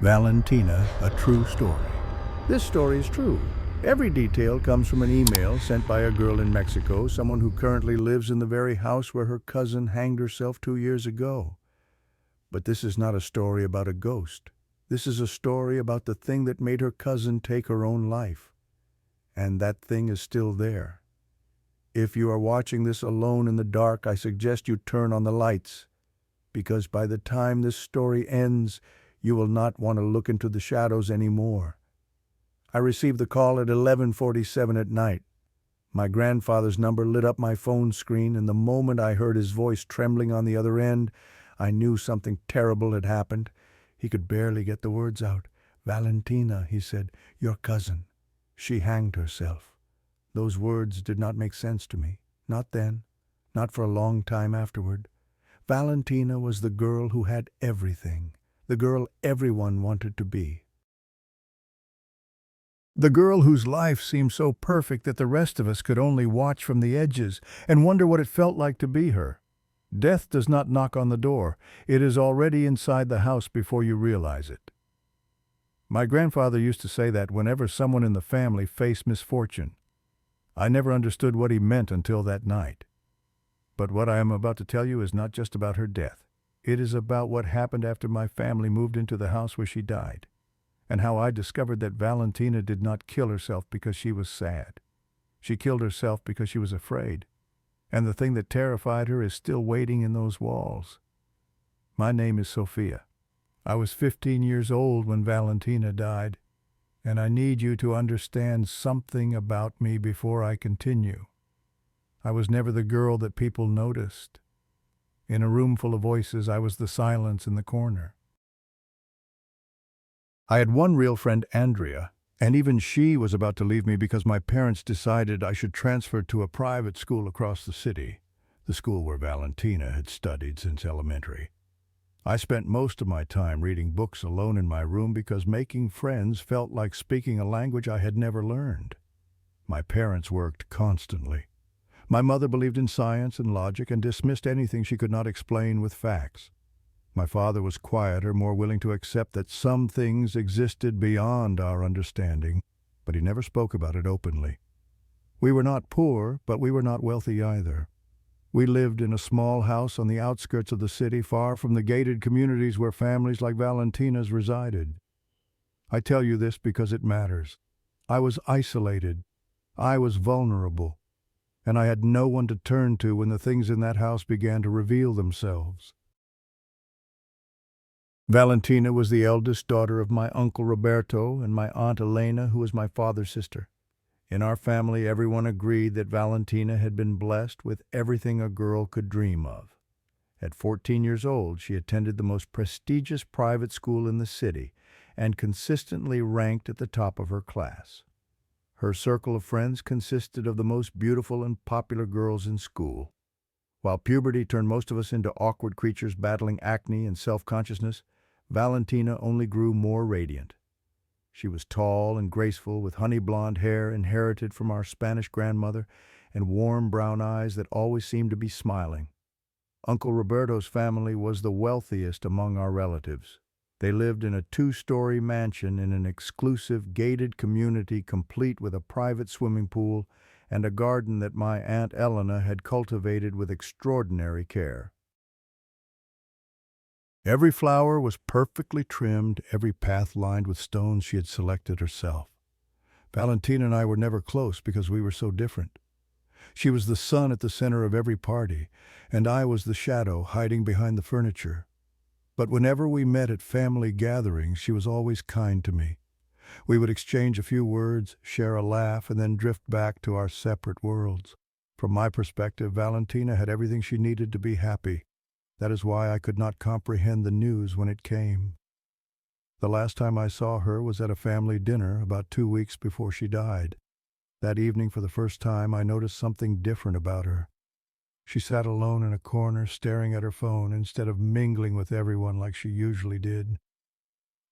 Valentina, a true story. This story is true. Every detail comes from an email sent by a girl in Mexico, someone who currently lives in the very house where her cousin hanged herself 2 years ago. But this is not a story about a ghost. This is a story about the thing that made her cousin take her own life. And that thing is still there. If you are watching this alone in the dark, I suggest you turn on the lights, because by the time this story ends, you will not want to look into the shadows anymore. I received the call at 11:47 at night. My grandfather's number lit up my phone screen, and the moment I heard his voice trembling on the other end, I knew something terrible had happened. He could barely get the words out. "Valentina," he said, "your cousin. She hanged herself." Those words did not make sense to me. Not then. Not for a long time afterward. Valentina was the girl who had everything. The girl everyone wanted to be. The girl whose life seemed so perfect that the rest of us could only watch from the edges and wonder what it felt like to be her. Death does not knock on the door. It is already inside the house before you realize it. My grandfather used to say that whenever someone in the family faced misfortune. I never understood what he meant until that night. But what I am about to tell you is not just about her death. It is about what happened after my family moved into the house where she died, and how I discovered that Valentina did not kill herself because she was sad. She killed herself because she was afraid, and the thing that terrified her is still waiting in those walls. My name is Sophia. I was 15 years old when Valentina died, and I need you to understand something about me before I continue. I was never the girl that people noticed. In a room full of voices, I was the silence in the corner. I had one real friend, Andrea, and even she was about to leave me because my parents decided I should transfer to a private school across the city, the school where Valentina had studied since elementary. I spent most of my time reading books alone in my room because making friends felt like speaking a language I had never learned. My parents worked constantly. My mother believed in science and logic and dismissed anything she could not explain with facts. My father was quieter, more willing to accept that some things existed beyond our understanding, but he never spoke about it openly. We were not poor, but we were not wealthy either. We lived in a small house on the outskirts of the city, far from the gated communities where families like Valentina's resided. I tell you this because it matters. I was isolated. I was vulnerable. And I had no one to turn to when the things in that house began to reveal themselves. Valentina was the eldest daughter of my uncle Roberto and my aunt Elena, who was my father's sister. In our family, everyone agreed that Valentina had been blessed with everything a girl could dream of. At 14 years old, she attended the most prestigious private school in the city and consistently ranked at the top of her class. Her circle of friends consisted of the most beautiful and popular girls in school. While puberty turned most of us into awkward creatures battling acne and self-consciousness, Valentina only grew more radiant. She was tall and graceful, with honey blonde hair inherited from our Spanish grandmother and warm brown eyes that always seemed to be smiling. Uncle Roberto's family was the wealthiest among our relatives. They lived in a 2-story mansion in an exclusive gated community complete with a private swimming pool and a garden that my Aunt Elena had cultivated with extraordinary care. Every flower was perfectly trimmed, every path lined with stones she had selected herself. Valentina and I were never close because we were so different. She was the sun at the center of every party, and I was the shadow hiding behind the furniture. But whenever we met at family gatherings, she was always kind to me. We would exchange a few words, share a laugh, and then drift back to our separate worlds. From my perspective, Valentina had everything she needed to be happy. That is why I could not comprehend the news when it came. The last time I saw her was at a family dinner about 2 weeks before she died. That evening, for the first time, I noticed something different about her. She sat alone in a corner, staring at her phone instead of mingling with everyone like she usually did.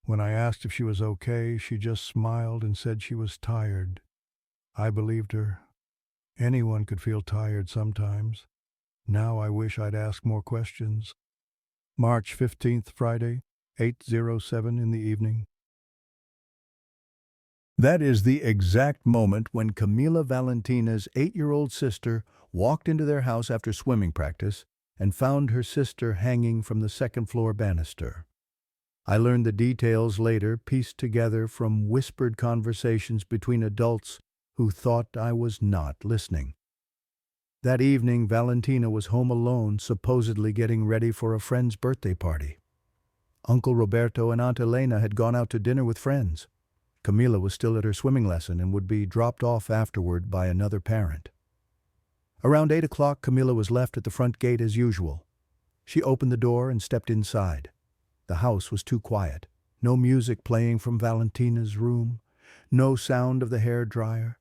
When I asked if she was okay, she just smiled and said she was tired. I believed her. Anyone could feel tired sometimes. Now I wish I'd asked more questions. March 15th, Friday, 8:07 in the evening. That is the exact moment when Camila Valentina's 8-year-old sister walked into their house after swimming practice and found her sister hanging from the second-floor banister. I learned the details later, pieced together from whispered conversations between adults who thought I was not listening. That evening, Valentina was home alone, supposedly getting ready for a friend's birthday party. Uncle Roberto and Aunt Elena had gone out to dinner with friends. Camila was still at her swimming lesson and would be dropped off afterward by another parent. Around 8 o'clock, Camila was left at the front gate as usual. She opened the door and stepped inside. The house was too quiet. No music playing from Valentina's room, no sound of the hairdryer,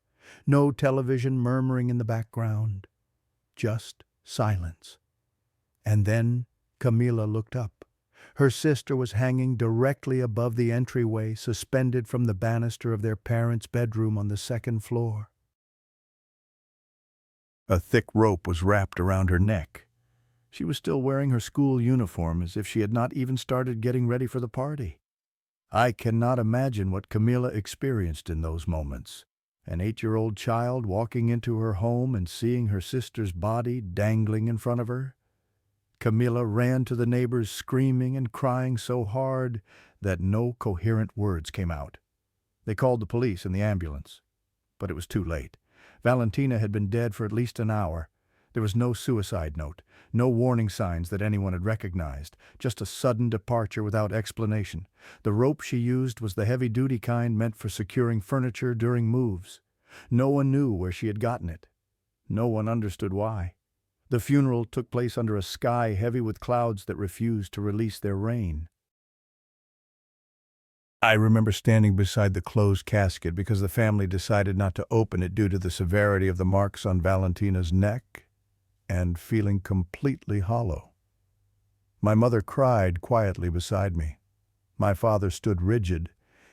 no television murmuring in the background. Just silence. And then Camila looked up. Her sister was hanging directly above the entryway, suspended from the banister of their parents' bedroom on the second floor. A thick rope was wrapped around her neck. She was still wearing her school uniform as if she had not even started getting ready for the party. I cannot imagine what Camila experienced in those moments. An 8-year-old child walking into her home and seeing her sister's body dangling in front of her. Camila ran to the neighbors screaming and crying so hard that no coherent words came out. They called the police and the ambulance. But it was too late. Valentina had been dead for at least an hour. There was no suicide note, no warning signs that anyone had recognized, just a sudden departure without explanation. The rope she used was the heavy-duty kind meant for securing furniture during moves. No one knew where she had gotten it. No one understood why. The funeral took place under a sky heavy with clouds that refused to release their rain. I remember standing beside the closed casket because the family decided not to open it due to the severity of the marks on Valentina's neck, and feeling completely hollow. My mother cried quietly beside me. My father stood rigid,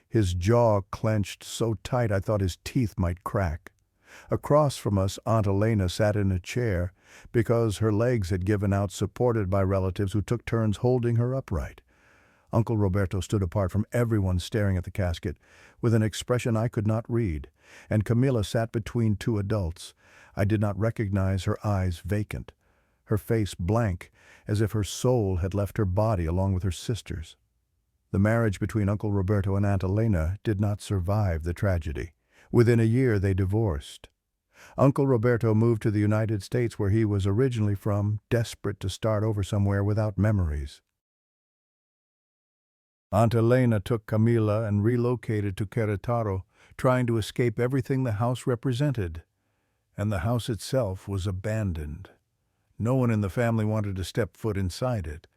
his jaw clenched so tight I thought his teeth might crack. Across from us, Aunt Elena sat in a chair because her legs had given out, supported by relatives who took turns holding her upright. Uncle Roberto stood apart from everyone staring at the casket, with an expression I could not read, and Camila sat between two adults. I did not recognize her eyes vacant, her face blank, as if her soul had left her body along with her sister's. The marriage between Uncle Roberto and Aunt Elena did not survive the tragedy. Within a year, they divorced. Uncle Roberto moved to the United States, where he was originally from, desperate to start over somewhere without memories. Aunt Elena took Camila and relocated to Querétaro, trying to escape everything the house represented. And the house itself was abandoned. No one in the family wanted to step foot inside it.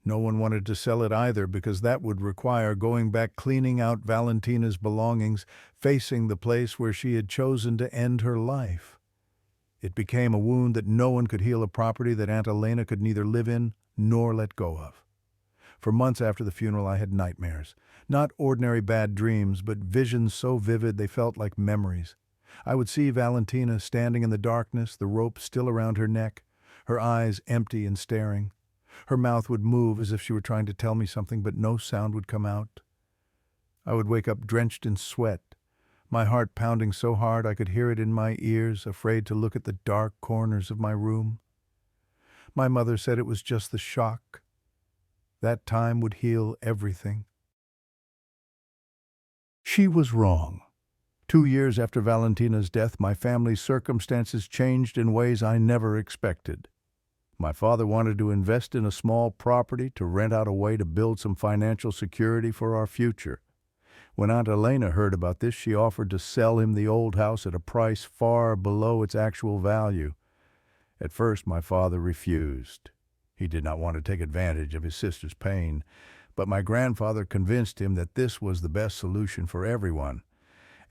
No one wanted to sell it either, because that would require going back, cleaning out Valentina's belongings, facing the place where she had chosen to end her life. It became a wound that no one could heal, a property that Aunt Elena could neither live in nor let go of. For months after the funeral, I had nightmares. Not ordinary bad dreams, but visions so vivid they felt like memories. I would see Valentina standing in the darkness, the rope still around her neck, her eyes empty and staring. Her mouth would move as if she were trying to tell me something, but no sound would come out. I would wake up drenched in sweat, my heart pounding so hard I could hear it in my ears, afraid to look at the dark corners of my room. My mother said it was just the shock. That time would heal everything. She was wrong. 2 years after Valentina's death, my family's circumstances changed in ways I never expected. My father wanted to invest in a small property to rent out, a way to build some financial security for our future. When Aunt Elena heard about this, she offered to sell him the old house at a price far below its actual value. At first, my father refused. He did not want to take advantage of his sister's pain, but my grandfather convinced him that this was the best solution for everyone.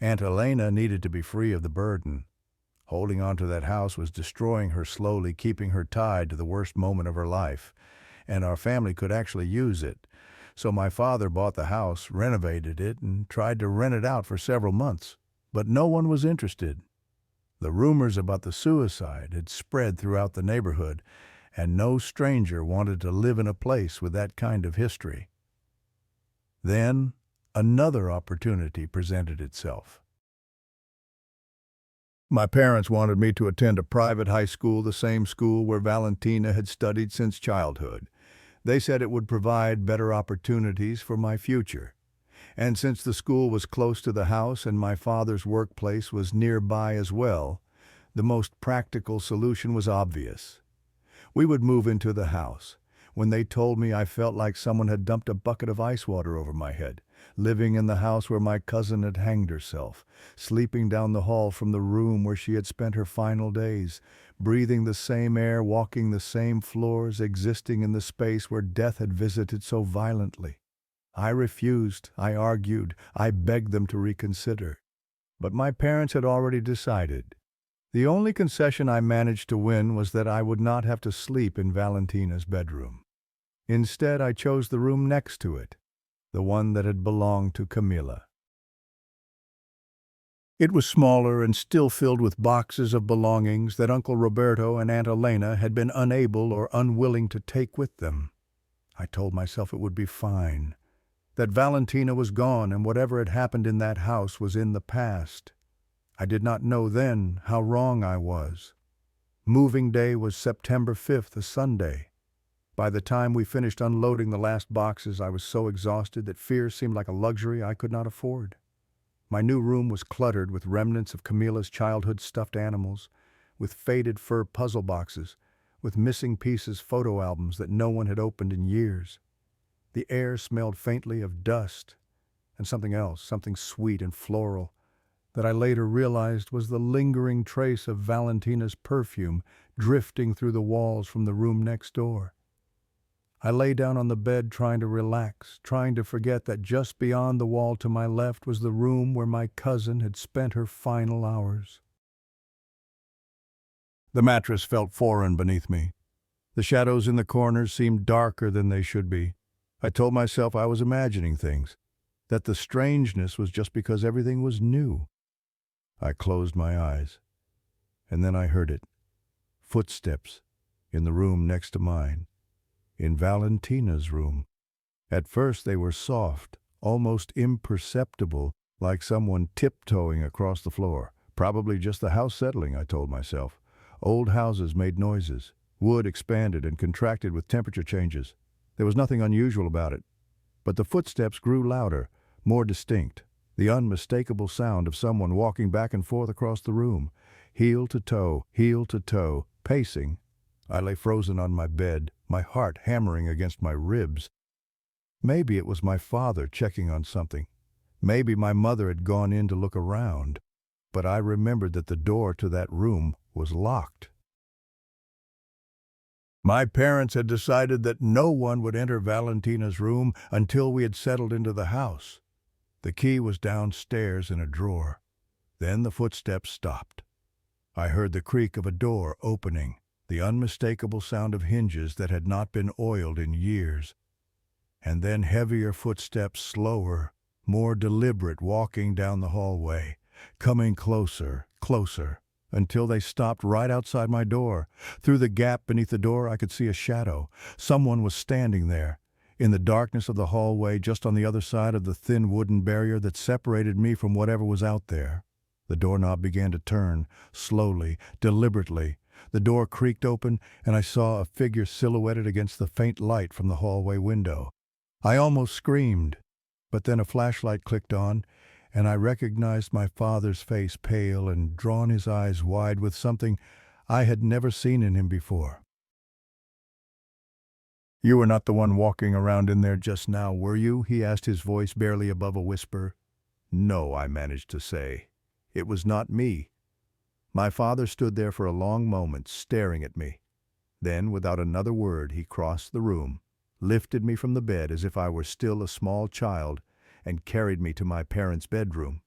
Aunt Elena needed to be free of the burden. Holding on to that house was destroying her slowly, keeping her tied to the worst moment of her life, and our family could actually use it. So my father bought the house, renovated it, and tried to rent it out for several months, but no one was interested. The rumors about the suicide had spread throughout the neighborhood, and no stranger wanted to live in a place with that kind of history. Then, another opportunity presented itself. My parents wanted me to attend a private high school, the same school where Valentina had studied since childhood. They said it would provide better opportunities for my future. And since the school was close to the house and my father's workplace was nearby as well, the most practical solution was obvious. We would move into the house. When they told me, I felt like someone had dumped a bucket of ice water over my head. Living in the house where my cousin had hanged herself, sleeping down the hall from the room where she had spent her final days, breathing the same air, walking the same floors, existing in the space where death had visited so violently. I refused, I argued, I begged them to reconsider. But my parents had already decided. The only concession I managed to win was that I would not have to sleep in Valentina's bedroom. Instead, I chose the room next to it, the one that had belonged to Camilla. It was smaller and still filled with boxes of belongings that Uncle Roberto and Aunt Elena had been unable or unwilling to take with them. I told myself it would be fine, that Valentina was gone and whatever had happened in that house was in the past. I did not know then how wrong I was. Moving day was September 5th, a Sunday. By the time we finished unloading the last boxes, I was so exhausted that fear seemed like a luxury I could not afford. My new room was cluttered with remnants of Camilla's childhood stuffed animals, with faded fur puzzle boxes, with missing pieces photo albums that no one had opened in years. The air smelled faintly of dust and something else, something sweet and floral, that I later realized was the lingering trace of Valentina's perfume drifting through the walls from the room next door. I lay down on the bed trying to relax, trying to forget that just beyond the wall to my left was the room where my cousin had spent her final hours. The mattress felt foreign beneath me. The shadows in the corners seemed darker than they should be. I told myself I was imagining things, that the strangeness was just because everything was new. I closed my eyes, and then I heard it. Footsteps in the room next to mine, in Valentina's room. At first they were soft, almost imperceptible, like someone tiptoeing across the floor. Probably just the house settling, I told myself. Old houses made noises. Wood expanded and contracted with temperature changes. There was nothing unusual about it. But the footsteps grew louder, more distinct. The unmistakable sound of someone walking back and forth across the room, heel to toe, pacing. I lay frozen on my bed, my heart hammering against my ribs. Maybe it was my father checking on something. Maybe my mother had gone in to look around. But I remembered that the door to that room was locked. My parents had decided that no one would enter Valentina's room until we had settled into the house. The key was downstairs in a drawer. Then the footsteps stopped. I heard the creak of a door opening, the unmistakable sound of hinges that had not been oiled in years. And then heavier footsteps, slower, more deliberate, walking down the hallway, coming closer, closer, until they stopped right outside my door. Through the gap beneath the door I could see a shadow. Someone was standing there, in the darkness of the hallway, just on the other side of the thin wooden barrier that separated me from whatever was out there. The doorknob began to turn, slowly, deliberately. The door creaked open, and I saw a figure silhouetted against the faint light from the hallway window. I almost screamed, but then a flashlight clicked on, and I recognized my father's face, pale and drawn, his eyes wide with something I had never seen in him before. "You were not the one walking around in there just now, were you?" he asked, his voice barely above a whisper. "No," I managed to say. "It was not me." My father stood there for a long moment, staring at me. Then, without another word, he crossed the room, lifted me from the bed as if I were still a small child, and carried me to my parents' bedroom.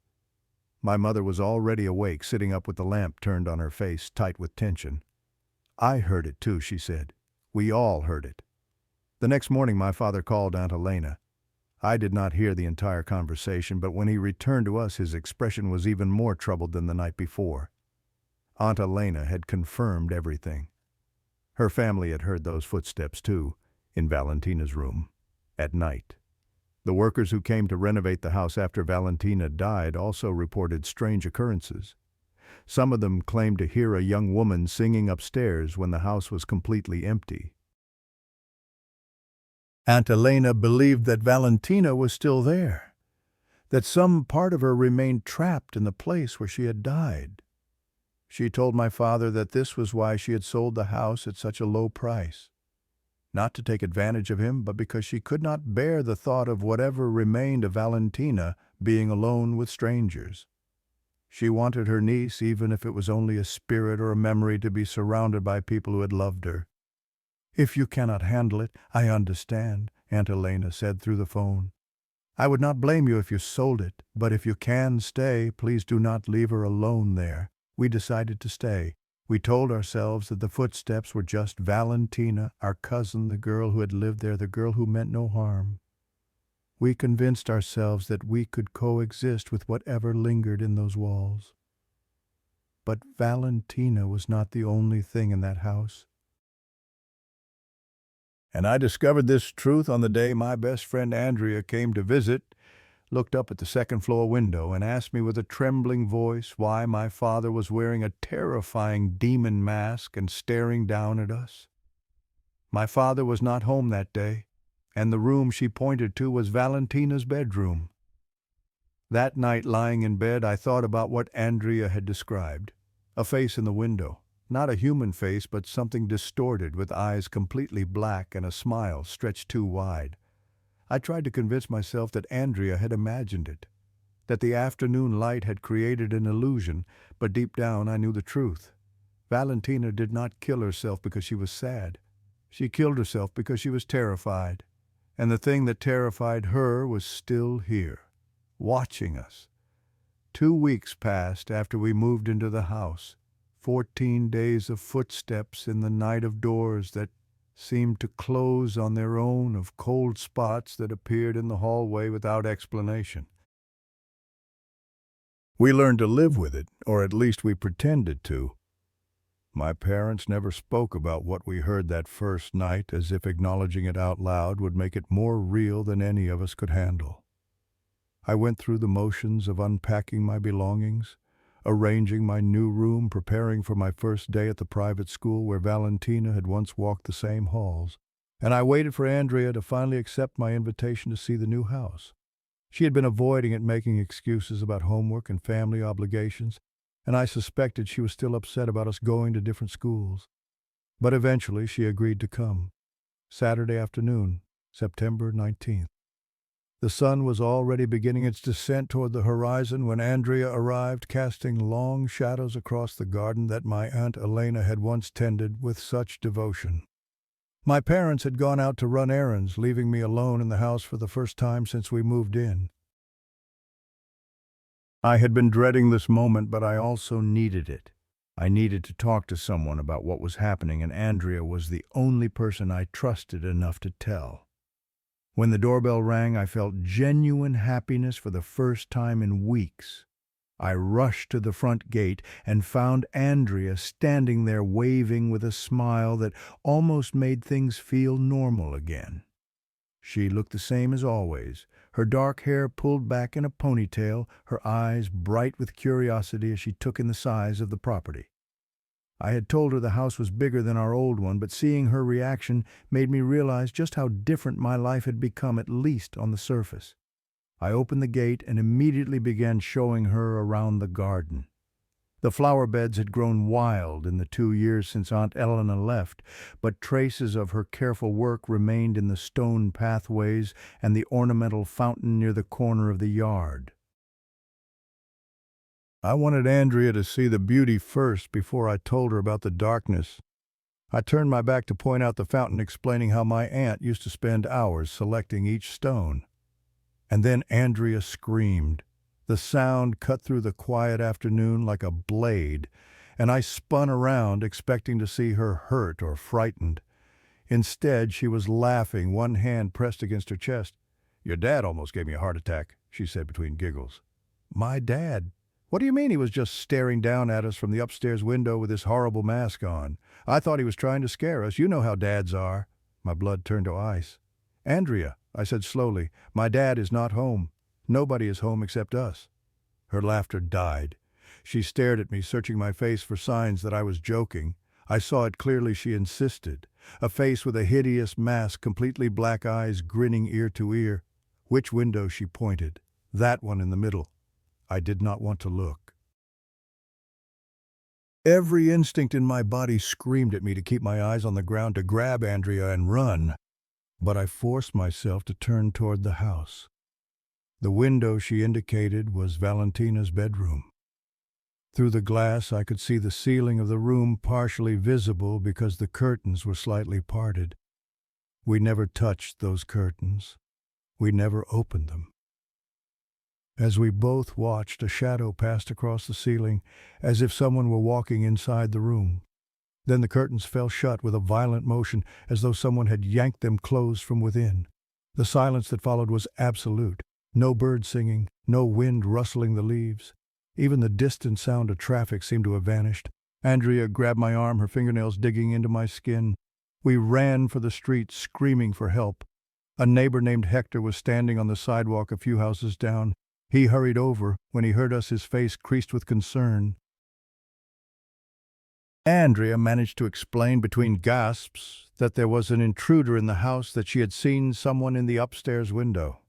My mother was already awake, sitting up with the lamp turned on her face, tight with tension. "I heard it too," she said. "We all heard it." The next morning my father called Aunt Elena. I did not hear the entire conversation, but when he returned to us his expression was even more troubled than the night before. Aunt Elena had confirmed everything. Her family had heard those footsteps too, in Valentina's room, at night. The workers who came to renovate the house after Valentina died also reported strange occurrences. Some of them claimed to hear a young woman singing upstairs when the house was completely empty. Aunt Elena believed that Valentina was still there, that some part of her remained trapped in the place where she had died. She told my father that this was why she had sold the house at such a low price. Not to take advantage of him, but because she could not bear the thought of whatever remained of Valentina being alone with strangers. She wanted her niece, even if it was only a spirit or a memory, to be surrounded by people who had loved her. "If you cannot handle it, I understand," Aunt Elena said through the phone. "I would not blame you if you sold it, but if you can stay, please do not leave her alone there." We decided to stay. We told ourselves that the footsteps were just Valentina, our cousin, the girl who had lived there, the girl who meant no harm. We convinced ourselves that we could coexist with whatever lingered in those walls. But Valentina was not the only thing in that house. And I discovered this truth on the day my best friend Andrea came to visit, looked up at the second-floor window, and asked me with a trembling voice why my father was wearing a terrifying demon mask and staring down at us. My father was not home that day, and the room she pointed to was Valentina's bedroom. That night, lying in bed, I thought about what Andrea had described. A face in the window. Not a human face, but something distorted, with eyes completely black and a smile stretched too wide. I tried to convince myself that Andrea had imagined it, that the afternoon light had created an illusion, but deep down I knew the truth. Valentina did not kill herself because she was sad. She killed herself because she was terrified, and the thing that terrified her was still here, watching us. 2 weeks passed after we moved into the house. 14 days of footsteps in the night, of doors that seemed to close on their own, of cold spots that appeared in the hallway without explanation. We learned to live with it, or at least we pretended to. My parents never spoke about what we heard that first night, as if acknowledging it out loud would make it more real than any of us could handle. I went through the motions of unpacking my belongings, arranging my new room, preparing for my first day at the private school where Valentina had once walked the same halls, and I waited for Andrea to finally accept my invitation to see the new house. She had been avoiding it, making excuses about homework and family obligations, and I suspected she was still upset about us going to different schools. But eventually she agreed to come. Saturday afternoon, September 19th. The sun was already beginning its descent toward the horizon when Andrea arrived, casting long shadows across the garden that my Aunt Elena had once tended with such devotion. My parents had gone out to run errands, leaving me alone in the house for the first time since we moved in. I had been dreading this moment, but I also needed it. I needed to talk to someone about what was happening, and Andrea was the only person I trusted enough to tell. When the doorbell rang, I felt genuine happiness for the first time in weeks. I rushed to the front gate and found Andrea standing there waving with a smile that almost made things feel normal again. She looked the same as always, her dark hair pulled back in a ponytail, her eyes bright with curiosity as she took in the size of the property. I had told her the house was bigger than our old one, but seeing her reaction made me realize just how different my life had become, at least on the surface. I opened the gate and immediately began showing her around the garden. The flower beds had grown wild in the 2 years since Aunt Elena left, but traces of her careful work remained in the stone pathways and the ornamental fountain near the corner of the yard. I wanted Andrea to see the beauty first before I told her about the darkness. I turned my back to point out the fountain, explaining how my aunt used to spend hours selecting each stone. And then Andrea screamed. The sound cut through the quiet afternoon like a blade, and I spun around, expecting to see her hurt or frightened. Instead, she was laughing, one hand pressed against her chest. "Your dad almost gave me a heart attack," she said between giggles. "My dad? What do you mean? He was just staring down at us from the upstairs window with his horrible mask on. I thought he was trying to scare us. You know how dads are." My blood turned to ice. "Andrea, I said slowly. "My dad is not home. Nobody is home except us." Her laughter died. She stared at me, searching my face for signs that I was joking. I saw it clearly. She insisted. A face with a hideous mask, completely black eyes, grinning ear to ear. Which window? She pointed. That one in the middle. I did not want to look. Every instinct in my body screamed at me to keep my eyes on the ground, to grab Andrea and run. But I forced myself to turn toward the house. The window she indicated was Valentina's bedroom. Through the glass I could see the ceiling of the room partially visible because the curtains were slightly parted. We never touched those curtains. We never opened them. As we both watched, a shadow passed across the ceiling, as if someone were walking inside the room. Then the curtains fell shut with a violent motion, as though someone had yanked them closed from within. The silence that followed was absolute. No bird singing, no wind rustling the leaves. Even the distant sound of traffic seemed to have vanished. Andrea grabbed my arm, her fingernails digging into my skin. We ran for the street, screaming for help. A neighbor named Hector was standing on the sidewalk a few houses down. He hurried over. When he heard us, his face creased with concern. Andrea managed to explain between gasps that there was an intruder in the house, that she had seen someone in the upstairs window.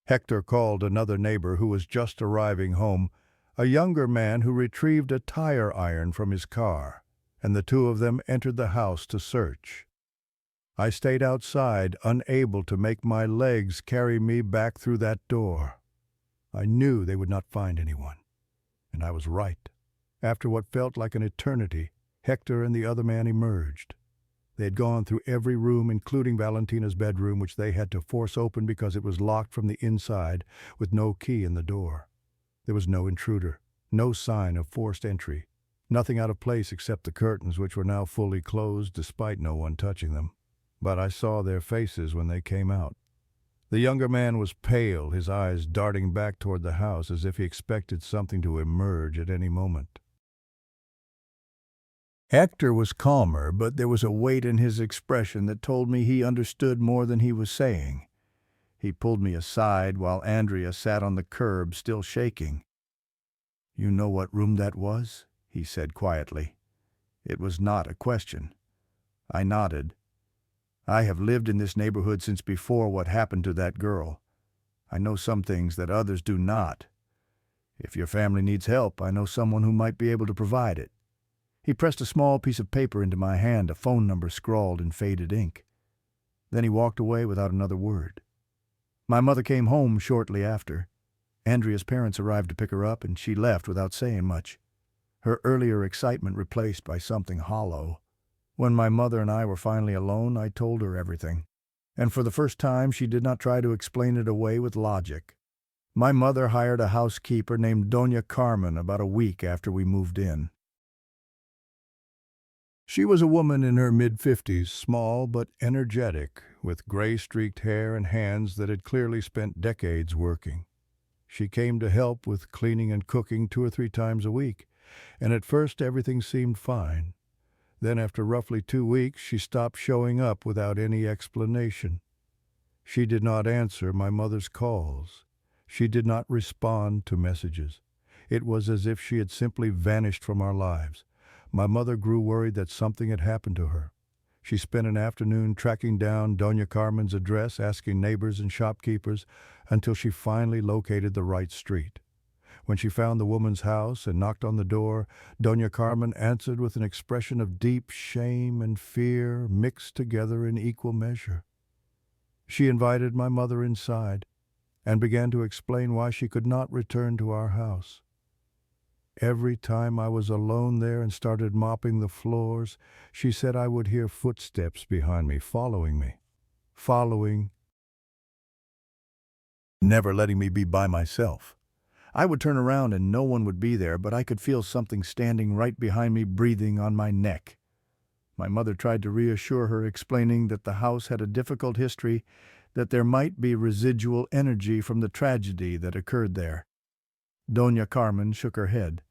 Hector called another neighbor who was just arriving home, a younger man who retrieved a tire iron from his car, and the two of them entered the house to search. I stayed outside, unable to make my legs carry me back through that door. I knew they would not find anyone, and I was right. After what felt like an eternity, Hector and the other man emerged. They had gone through every room, including Valentina's bedroom, which they had to force open because it was locked from the inside, with no key in the door. There was no intruder, no sign of forced entry, nothing out of place except the curtains, which were now fully closed despite no one touching them. But I saw their faces when they came out. The younger man was pale, his eyes darting back toward the house as if he expected something to emerge at any moment. Hector was calmer, but there was a weight in his expression that told me he understood more than he was saying. He pulled me aside while Andrea sat on the curb, still shaking. "You know what room that was?" he said quietly. It was not a question. I nodded. "I have lived in this neighborhood since before what happened to that girl. I know some things that others do not. If your family needs help, I know someone who might be able to provide it." He pressed a small piece of paper into my hand, a phone number scrawled in faded ink. Then he walked away without another word. My mother came home shortly after. Andrea's parents arrived to pick her up, and she left without saying much, her earlier excitement replaced by something hollow. When my mother and I were finally alone, I told her everything. And for the first time, she did not try to explain it away with logic. My mother hired a housekeeper named Doña Carmen about a week after we moved in. She was a woman in her mid-50s, small but energetic, with gray-streaked hair and hands that had clearly spent decades working. She came to help with cleaning and cooking 2 or 3 times a week, and at first everything seemed fine. Then after roughly 2 weeks, she stopped showing up without any explanation. She did not answer my mother's calls. She did not respond to messages. It was as if she had simply vanished from our lives. My mother grew worried that something had happened to her. She spent an afternoon tracking down Doña Carmen's address, asking neighbors and shopkeepers, until she finally located the right street. When she found the woman's house and knocked on the door, Doña Carmen answered with an expression of deep shame and fear mixed together in equal measure. She invited my mother inside and began to explain why she could not return to our house. Every time I was alone there and started mopping the floors, she said I would hear footsteps behind me, following, never letting me be by myself. I would turn around and no one would be there, but I could feel something standing right behind me, breathing on my neck. My mother tried to reassure her, explaining that the house had a difficult history, that there might be residual energy from the tragedy that occurred there. Doña Carmen shook her head.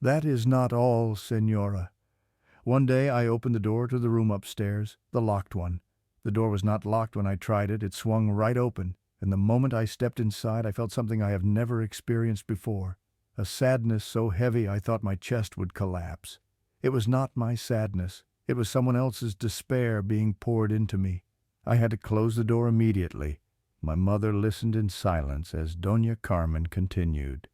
"That is not all, Señora. One day I opened the door to the room upstairs, the locked one, The door was not locked when I tried it. It swung right open, and the moment I stepped inside, I felt something I have never experienced before. A sadness so heavy I thought my chest would collapse. It was not my sadness. It was someone else's despair being poured into me. I had to close the door immediately. My mother listened in silence as Doña Carmen continued.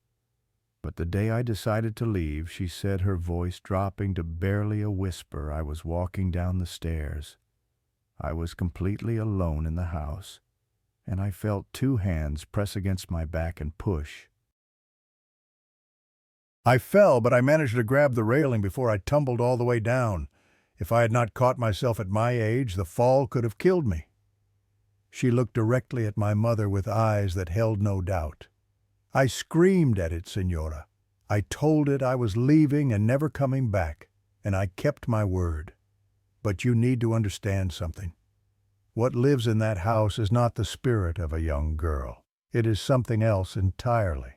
But the day I decided to leave, she said, her voice dropping to barely a whisper, I was walking down the stairs. I was completely alone in the house, and I felt two hands press against my back and push. I fell, but I managed to grab the railing before I tumbled all the way down. If I had not caught myself at my age, the fall could have killed me. She looked directly at my mother with eyes that held no doubt. I screamed at it, Señora. I told it I was leaving and never coming back, and I kept my word. But you need to understand something. What lives in that house is not the spirit of a young girl. It is something else entirely.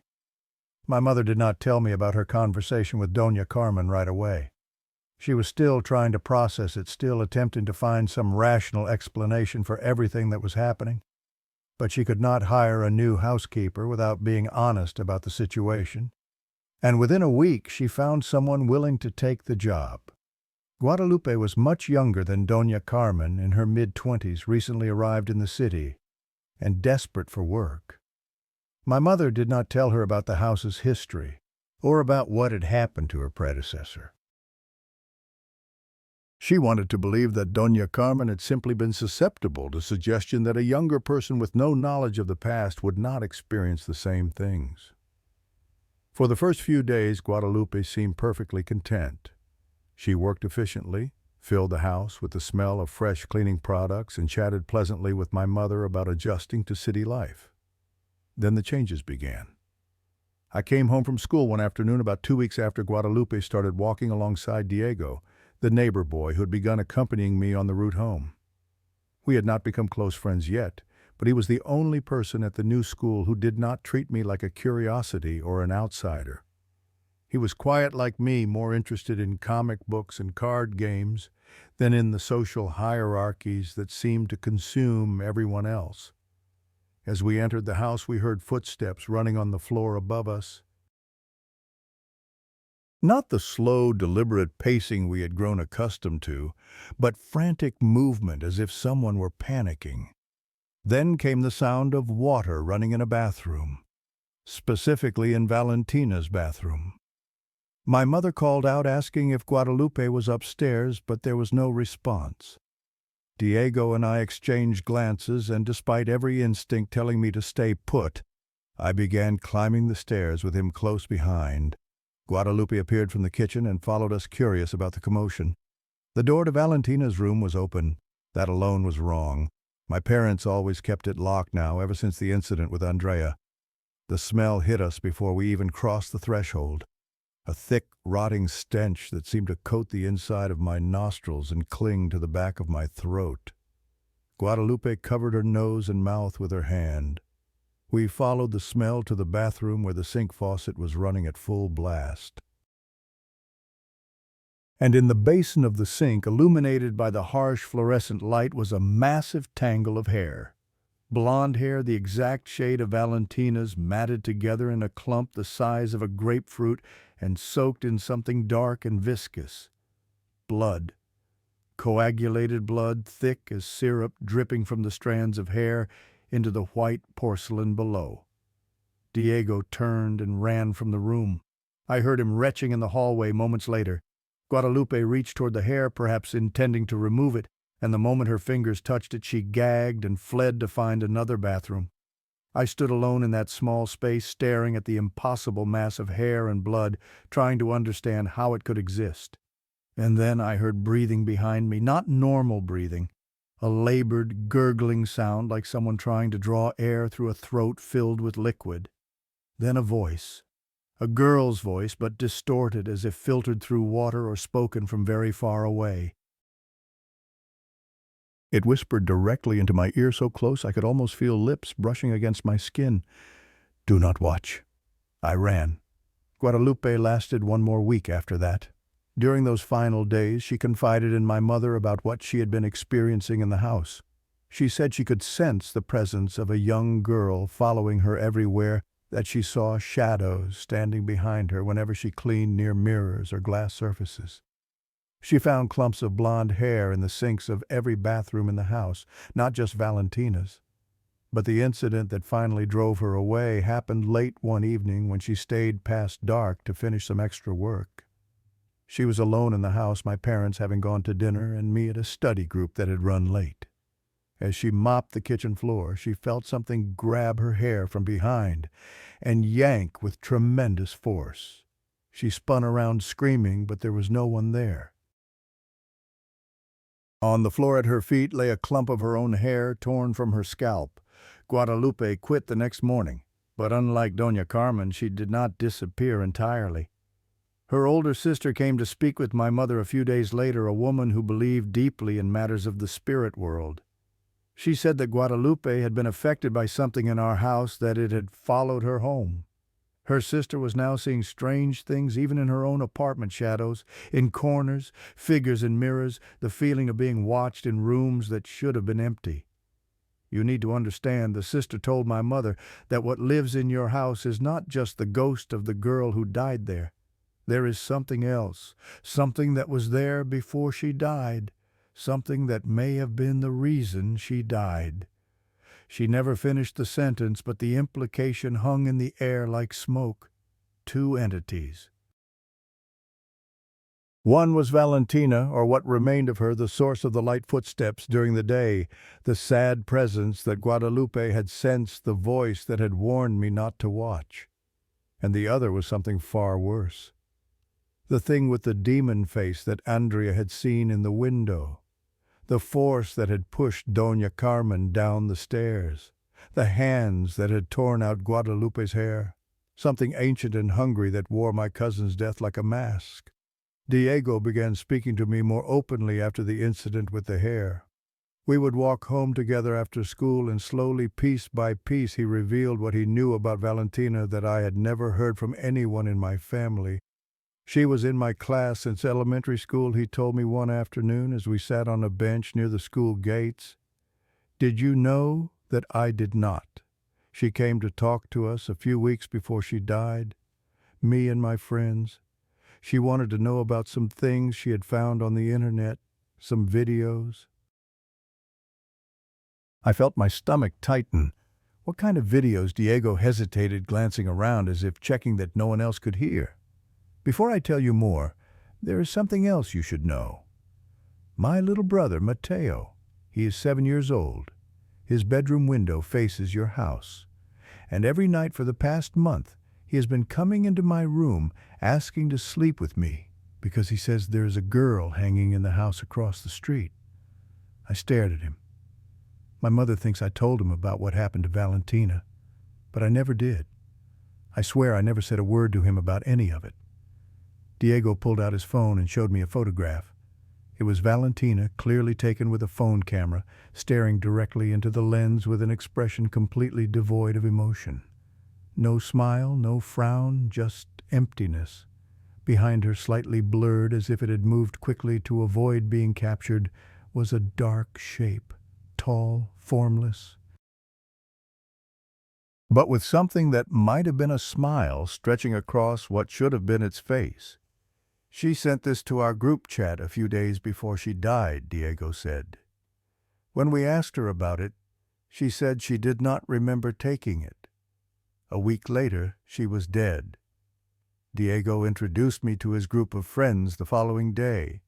My mother did not tell me about her conversation with Doña Carmen right away. She was still trying to process it, still attempting to find some rational explanation for everything that was happening. But she could not hire a new housekeeper without being honest about the situation. And within a week, she found someone willing to take the job. Guadalupe was much younger than Doña Carmen, in her mid-20s, recently arrived in the city, and desperate for work. My mother did not tell her about the house's history, or about what had happened to her predecessor. She wanted to believe that Doña Carmen had simply been susceptible to suggestion that a younger person with no knowledge of the past would not experience the same things. For the first few days, Guadalupe seemed perfectly content. She worked efficiently, filled the house with the smell of fresh cleaning products, and chatted pleasantly with my mother about adjusting to city life. Then the changes began. I came home from school one afternoon about 2 weeks after Guadalupe started walking alongside Diego, the neighbor boy who had begun accompanying me on the route home. We had not become close friends yet, but he was the only person at the new school who did not treat me like a curiosity or an outsider. He was quiet like me, more interested in comic books and card games than in the social hierarchies that seemed to consume everyone else. As we entered the house, we heard footsteps running on the floor above us. Not the slow, deliberate pacing we had grown accustomed to, but frantic movement as if someone were panicking. Then came the sound of water running in a bathroom, specifically in Valentina's bathroom. My mother called out asking if Guadalupe was upstairs, but there was no response. Diego and I exchanged glances, and despite every instinct telling me to stay put, I began climbing the stairs with him close behind. Guadalupe appeared from the kitchen and followed us, curious about the commotion. The door to Valentina's room was open. That alone was wrong. My parents always kept it locked now, ever since the incident with Andrea. The smell hit us before we even crossed the threshold. A thick, rotting stench that seemed to coat the inside of my nostrils and cling to the back of my throat. Guadalupe covered her nose and mouth with her hand. We followed the smell to the bathroom where the sink faucet was running at full blast. And in the basin of the sink, illuminated by the harsh fluorescent light, was a massive tangle of hair. Blonde hair, the exact shade of Valentina's, matted together in a clump the size of a grapefruit and soaked in something dark and viscous. Blood. Coagulated blood, thick as syrup, dripping from the strands of hair into the white porcelain below. Diego turned and ran from the room. I heard him retching in the hallway moments later. Guadalupe reached toward the hair, perhaps intending to remove it, and the moment her fingers touched it, she gagged and fled to find another bathroom. I stood alone in that small space, staring at the impossible mass of hair and blood, trying to understand how it could exist. And then I heard breathing behind me, not normal breathing, a labored, gurgling sound like someone trying to draw air through a throat filled with liquid. Then a voice. A girl's voice, but distorted as if filtered through water or spoken from very far away. It whispered directly into my ear, so close I could almost feel lips brushing against my skin. "Do not watch." I ran. Guadalupe lasted one more week after that. During those final days, she confided in my mother about what she had been experiencing in the house. She said she could sense the presence of a young girl following her everywhere, that she saw shadows standing behind her whenever she cleaned near mirrors or glass surfaces. She found clumps of blonde hair in the sinks of every bathroom in the house, not just Valentina's. But the incident that finally drove her away happened late one evening when she stayed past dark to finish some extra work. She was alone in the house, my parents having gone to dinner and me at a study group that had run late. As she mopped the kitchen floor, she felt something grab her hair from behind and yank with tremendous force. She spun around screaming, but there was no one there. On the floor at her feet lay a clump of her own hair torn from her scalp. Guadalupe quit the next morning, but unlike Doña Carmen, she did not disappear entirely. Her older sister came to speak with my mother a few days later, a woman who believed deeply in matters of the spirit world. She said that Guadalupe had been affected by something in our house, that it had followed her home. Her sister was now seeing strange things even in her own apartment, shadows, in corners, figures in mirrors, the feeling of being watched in rooms that should have been empty. You need to understand, the sister told my mother, that what lives in your house is not just the ghost of the girl who died there. There is something else, something that was there before she died, something that may have been the reason she died. She never finished the sentence, but the implication hung in the air like smoke. Two entities. One was Valentina, or what remained of her, the source of the light footsteps during the day, the sad presence that Guadalupe had sensed, the voice that had warned me not to watch. And the other was something far worse. The thing with the demon face that Andrea had seen in the window. The force that had pushed Doña Carmen down the stairs. The hands that had torn out Guadalupe's hair. Something ancient and hungry that wore my cousin's death like a mask. Diego began speaking to me more openly after the incident with the hair. We would walk home together after school, and slowly, piece by piece, he revealed what he knew about Valentina that I had never heard from anyone in my family. She was in my class since elementary school, he told me one afternoon as we sat on a bench near the school gates. Did you know that I did not? She came to talk to us a few weeks before she died, me and my friends. She wanted to know about some things she had found on the internet, some videos. I felt my stomach tighten. What kind of videos? Diego hesitated, glancing around as if checking that no one else could hear. Before I tell you more, there is something else you should know. My little brother, Mateo, he is 7 years old. His bedroom window faces your house. And every night for the past month, he has been coming into my room asking to sleep with me because he says there is a girl hanging in the house across the street. I stared at him. My mother thinks I told him about what happened to Valentina, but I never did. I swear I never said a word to him about any of it. Diego pulled out his phone and showed me a photograph. It was Valentina, clearly taken with a phone camera, staring directly into the lens with an expression completely devoid of emotion. No smile, no frown, just emptiness. Behind her, slightly blurred as if it had moved quickly to avoid being captured, was a dark shape, tall, formless, but with something that might have been a smile stretching across what should have been its face. She sent this to our group chat a few days before she died, Diego said. When we asked her about it, she said she did not remember taking it. A week later, she was dead. Diego introduced me to his group of friends the following day.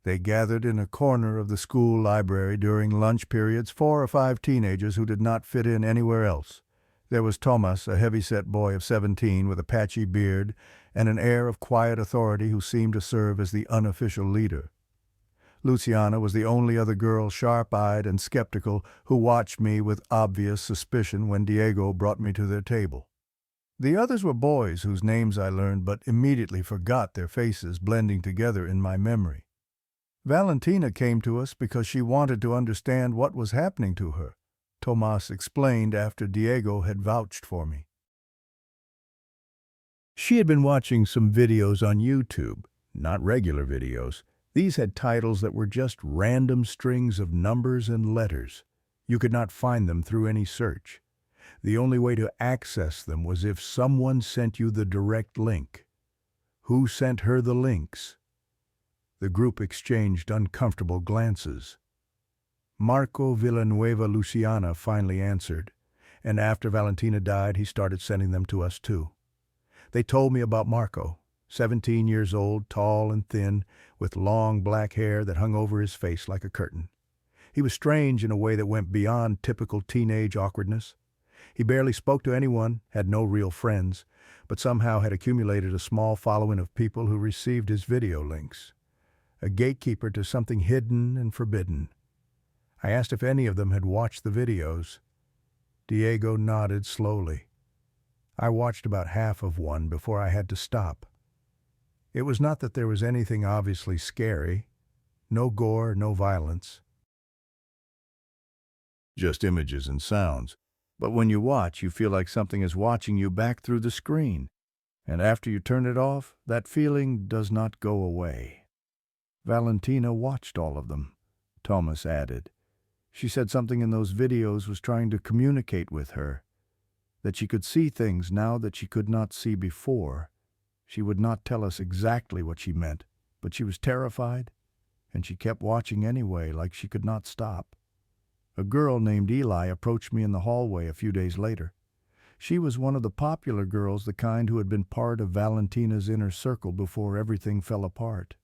They gathered in a corner of the school library during lunch periods, 4 or 5 teenagers who did not fit in anywhere else. There was Thomas, a heavy-set boy of 17 with a patchy beard and an air of quiet authority who seemed to serve as the unofficial leader. Luciana was the only other girl, sharp-eyed and skeptical, who watched me with obvious suspicion when Diego brought me to their table. The others were boys whose names I learned but immediately forgot, their faces blending together in my memory. Valentina came to us because she wanted to understand what was happening to her, Tomas explained after Diego had vouched for me. She had been watching some videos on YouTube, not regular videos. These had titles that were just random strings of numbers and letters. You could not find them through any search. The only way to access them was if someone sent you the direct link. Who sent her the links? The group exchanged uncomfortable glances. Marco Villanueva Luciana finally answered, and after Valentina died, he started sending them to us too. They told me about Marco, 17 years old, tall and thin, with long black hair that hung over his face like a curtain. He was strange in a way that went beyond typical teenage awkwardness. He barely spoke to anyone, had no real friends, but somehow had accumulated a small following of people who received his video links. A gatekeeper to something hidden and forbidden. I asked if any of them had watched the videos. Diego nodded slowly. I watched about half of one before I had to stop. It was not that there was anything obviously scary. No gore, no violence. Just images and sounds. But when you watch, you feel like something is watching you back through the screen. And after you turn it off, that feeling does not go away. Valentina watched all of them, Thomas added. She said something in those videos was trying to communicate with her, that she could see things now that she could not see before. She would not tell us exactly what she meant, but she was terrified, and she kept watching anyway, like she could not stop. A girl named Eli approached me in the hallway a few days later. She was one of the popular girls, the kind who had been part of Valentina's inner circle before everything fell apart.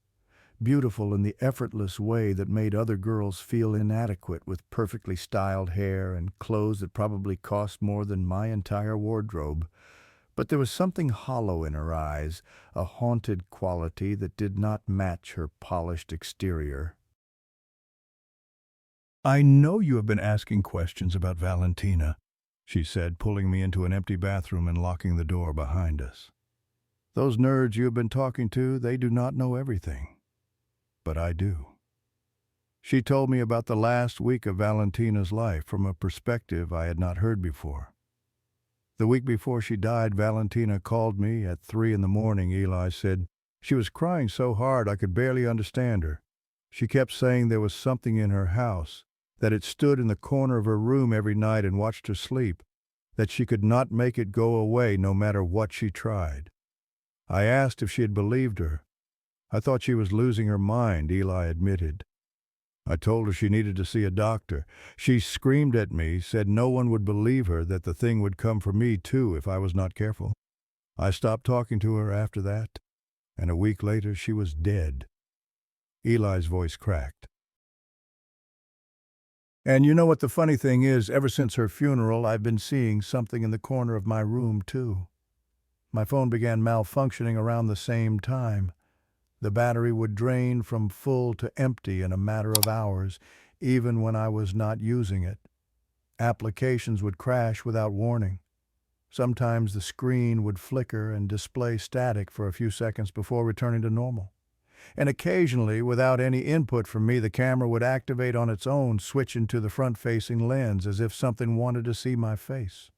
Beautiful in the effortless way that made other girls feel inadequate, with perfectly styled hair and clothes that probably cost more than my entire wardrobe. But there was something hollow in her eyes, a haunted quality that did not match her polished exterior. "I know you have been asking questions about Valentina," she said, pulling me into an empty bathroom and locking the door behind us. "Those nerds you have been talking to, they do not know everything. But I do." She told me about the last week of Valentina's life from a perspective I had not heard before. The week before she died, Valentina called me at 3 in the morning, Eli said. She was crying so hard I could barely understand her. She kept saying there was something in her house, that it stood in the corner of her room every night and watched her sleep, that she could not make it go away no matter what she tried. I asked if she had believed her. I thought she was losing her mind, Eli admitted. I told her she needed to see a doctor. She screamed at me, said no one would believe her, that the thing would come for me too if I was not careful. I stopped talking to her after that, and a week later she was dead. Eli's voice cracked. "And you know what the funny thing is? Ever since her funeral, I've been seeing something in the corner of my room too. My phone began malfunctioning around the same time. The battery would drain from full to empty in a matter of hours, even when I was not using it. Applications would crash without warning. Sometimes the screen would flicker and display static for a few seconds before returning to normal. And occasionally, without any input from me, the camera would activate on its own, switching to the front-facing lens as if something wanted to see my face.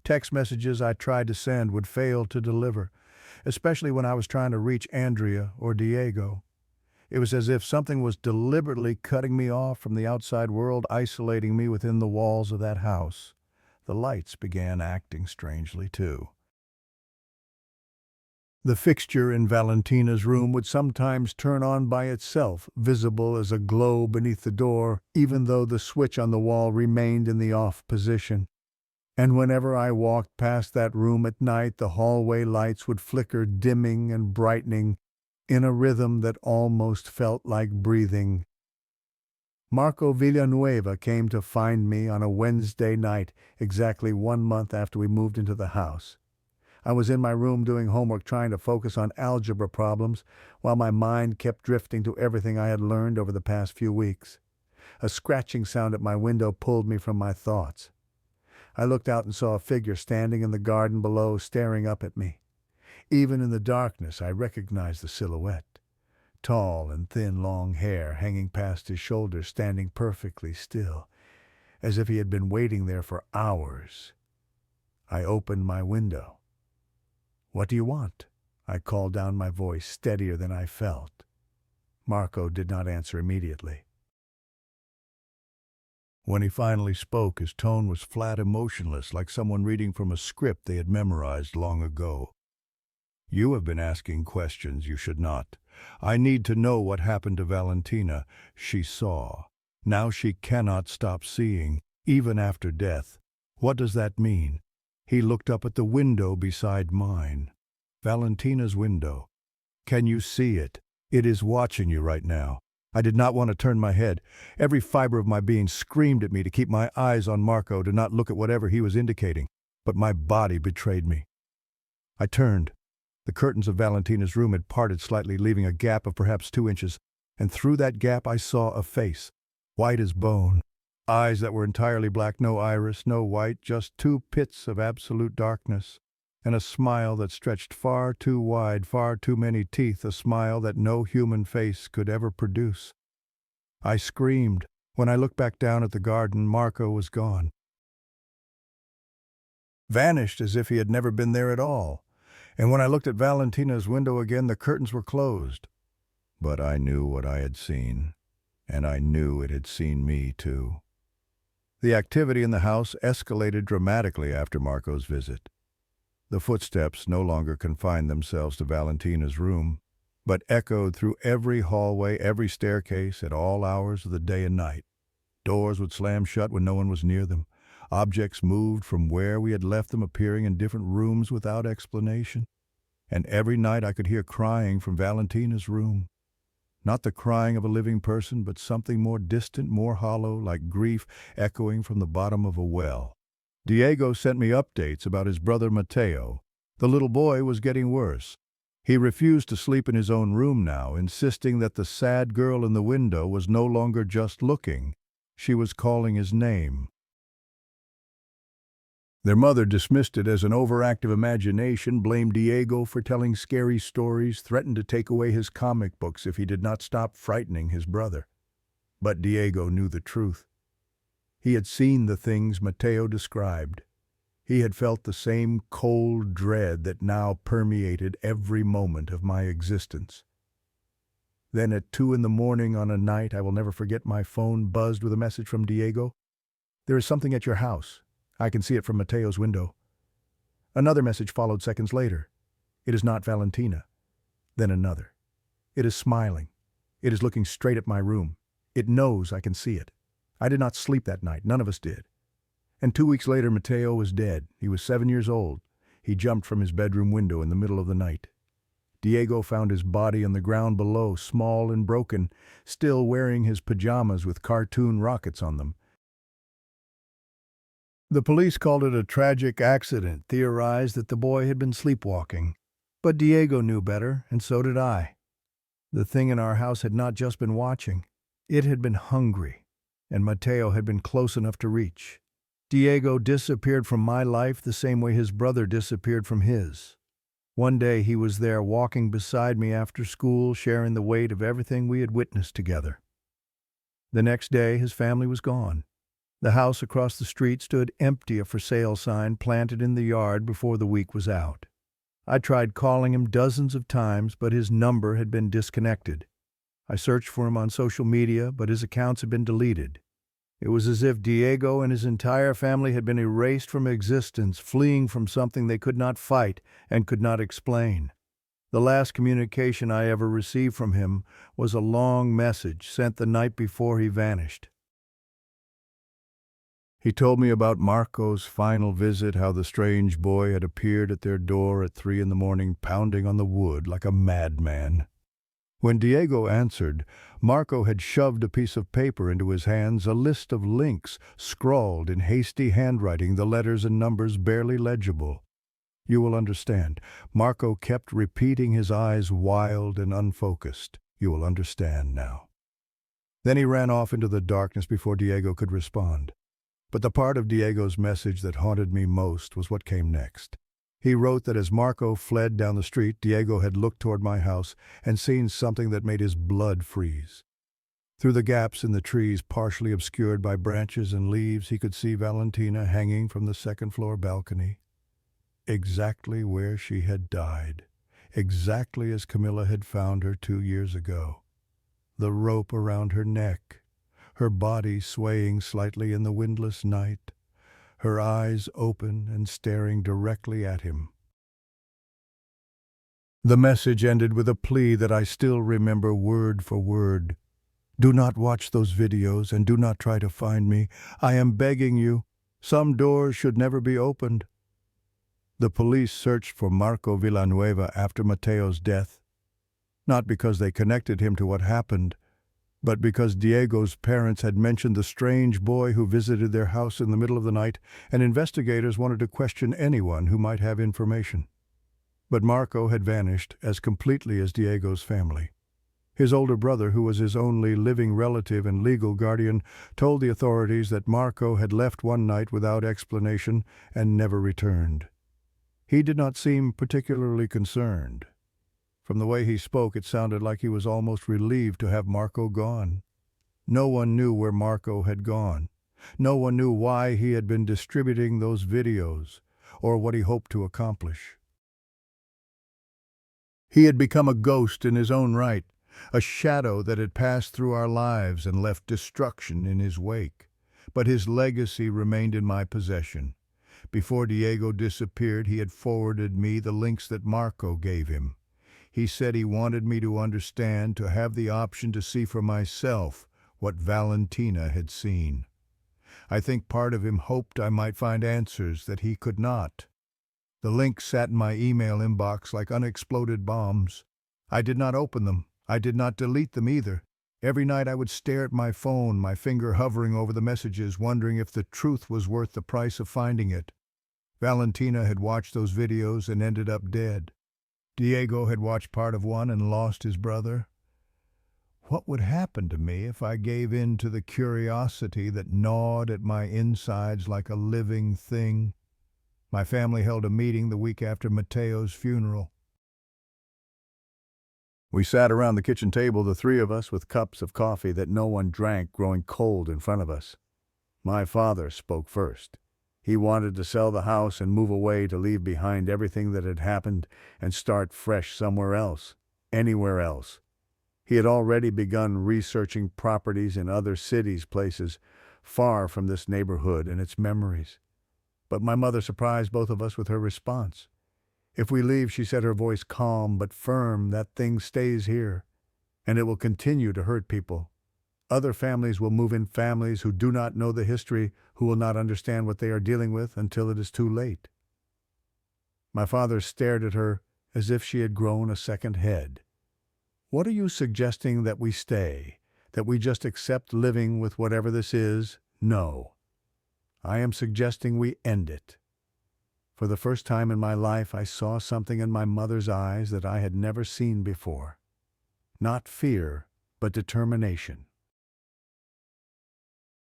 Text messages I tried to send would fail to deliver, especially when I was trying to reach Andrea or Diego. It was as if something was deliberately cutting me off from the outside world, isolating me within the walls of that house. The lights began acting strangely, too. The fixture in Valentina's room would sometimes turn on by itself, visible as a glow beneath the door, even though the switch on the wall remained in the off position. And whenever I walked past that room at night, the hallway lights would flicker, dimming and brightening, in a rhythm that almost felt like breathing. Marco Villanueva came to find me on a Wednesday night, exactly 1 month after we moved into the house. I was in my room doing homework, trying to focus on algebra problems, while my mind kept drifting to everything I had learned over the past few weeks. A scratching sound at my window pulled me from my thoughts. I looked out and saw a figure standing in the garden below, staring up at me. Even in the darkness, I recognized the silhouette. Tall and thin, long hair hanging past his shoulders, standing perfectly still, as if he had been waiting there for hours. I opened my window. "What do you want?" I called down, my voice steadier than I felt. Marco did not answer immediately. When he finally spoke, his tone was flat, emotionless, like someone reading from a script they had memorized long ago. "You have been asking questions you should not. I need to know what happened to Valentina. She saw. Now she cannot stop seeing, even after death. What does that mean?" He looked up at the window beside mine. "Valentina's window. Can you see it? It is watching you right now." I did not want to turn my head. Every fiber of my being screamed at me to keep my eyes on Marco, to not look at whatever he was indicating. But my body betrayed me. I turned. The curtains of Valentina's room had parted slightly, leaving a gap of perhaps 2 inches, and through that gap I saw a face, white as bone. Eyes that were entirely black, no iris, no white, just 2 pits of absolute darkness. And a smile that stretched far too wide, far too many teeth, a smile that no human face could ever produce. I screamed. When I looked back down at the garden, Marco was gone. Vanished as if he had never been there at all. And when I looked at Valentina's window again, the curtains were closed. But I knew what I had seen, and I knew it had seen me too. The activity in the house escalated dramatically after Marco's visit. The footsteps no longer confined themselves to Valentina's room, but echoed through every hallway, every staircase, at all hours of the day and night. Doors would slam shut when no one was near them. Objects moved from where we had left them, appearing in different rooms without explanation. And every night I could hear crying from Valentina's room. Not the crying of a living person, but something more distant, more hollow, like grief echoing from the bottom of a well. Diego sent me updates about his brother Mateo. The little boy was getting worse. He refused to sleep in his own room now, insisting that the sad girl in the window was no longer just looking. She was calling his name. Their mother dismissed it as an overactive imagination, blamed Diego for telling scary stories, threatened to take away his comic books if he did not stop frightening his brother. But Diego knew the truth. He had seen the things Mateo described. He had felt the same cold dread that now permeated every moment of my existence. Then at 2 a.m. on a night I will never forget, my phone buzzed with a message from Diego. "There is something at your house. I can see it from Mateo's window." Another message followed seconds later. "It is not Valentina." Then another. "It is smiling. It is looking straight at my room. It knows I can see it." I did not sleep that night. None of us did. And 2 weeks later, Mateo was dead. He was 7 years old. He jumped from his bedroom window in the middle of the night. Diego found his body on the ground below, small and broken, still wearing his pajamas with cartoon rockets on them. The police called it a tragic accident, theorized that the boy had been sleepwalking. But Diego knew better, and so did I. The thing in our house had not just been watching. It had been hungry, and Mateo had been close enough to reach. Diego disappeared from my life the same way his brother disappeared from his. One day he was there walking beside me after school, sharing the weight of everything we had witnessed together. The next day his family was gone. The house across the street stood empty, a for sale sign planted in the yard before the week was out. I tried calling him dozens of times, but his number had been disconnected. I searched for him on social media, but his accounts had been deleted. It was as if Diego and his entire family had been erased from existence, fleeing from something they could not fight and could not explain. The last communication I ever received from him was a long message sent the night before he vanished. He told me about Marco's final visit, how the strange boy had appeared at their door at 3 a.m, pounding on the wood like a madman. When Diego answered, Marco had shoved a piece of paper into his hands, a list of links, scrawled in hasty handwriting, the letters and numbers barely legible. You will understand. Marco kept repeating, his eyes wild and unfocused. You will understand now. Then he ran off into the darkness before Diego could respond. But the part of Diego's message that haunted me most was what came next. He wrote that as Marco fled down the street, Diego had looked toward my house and seen something that made his blood freeze. Through the gaps in the trees, partially obscured by branches and leaves, he could see Valentina hanging from the second-floor balcony. Exactly where she had died, exactly as Camilla had found her 2 years ago. The rope around her neck, her body swaying slightly in the windless night, her eyes open and staring directly at him. The message ended with a plea that I still remember word for word. "Do not watch those videos and do not try to find me. I am begging you. Some doors should never be opened." The police searched for Marco Villanueva after Mateo's death, not because they connected him to what happened, but because Diego's parents had mentioned the strange boy who visited their house in the middle of the night, and investigators wanted to question anyone who might have information. But Marco had vanished as completely as Diego's family. His older brother, who was his only living relative and legal guardian, told the authorities that Marco had left one night without explanation and never returned. He did not seem particularly concerned. From the way he spoke, it sounded like he was almost relieved to have Marco gone. No one knew where Marco had gone. No one knew why he had been distributing those videos, or what he hoped to accomplish. He had become a ghost in his own right, a shadow that had passed through our lives and left destruction in his wake. But his legacy remained in my possession. Before Diego disappeared, he had forwarded me the links that Marco gave him. He said he wanted me to understand, to have the option to see for myself what Valentina had seen. I think part of him hoped I might find answers that he could not. The links sat in my email inbox like unexploded bombs. I did not open them. I did not delete them either. Every night I would stare at my phone, my finger hovering over the messages, wondering if the truth was worth the price of finding it. Valentina had watched those videos and ended up dead. Diego had watched part of one and lost his brother. What would happen to me if I gave in to the curiosity that gnawed at my insides like a living thing? My family held a meeting the week after Mateo's funeral. We sat around the kitchen table, the three of us, with cups of coffee that no one drank growing cold in front of us. My father spoke first. He wanted to sell the house and move away, to leave behind everything that had happened and start fresh somewhere else, anywhere else. He had already begun researching properties in other cities, places far from this neighborhood and its memories. But my mother surprised both of us with her response. "If we leave," she said, her voice calm but firm, "that thing stays here, and it will continue to hurt people. Other families will move in, families who do not know the history, who will not understand what they are dealing with until it is too late." My father stared at her as if she had grown a second head. "What are you suggesting, that we stay? That we just accept living with whatever this is?" "No. I am suggesting we end it." For the first time in my life, I saw something in my mother's eyes that I had never seen before. Not fear, but determination.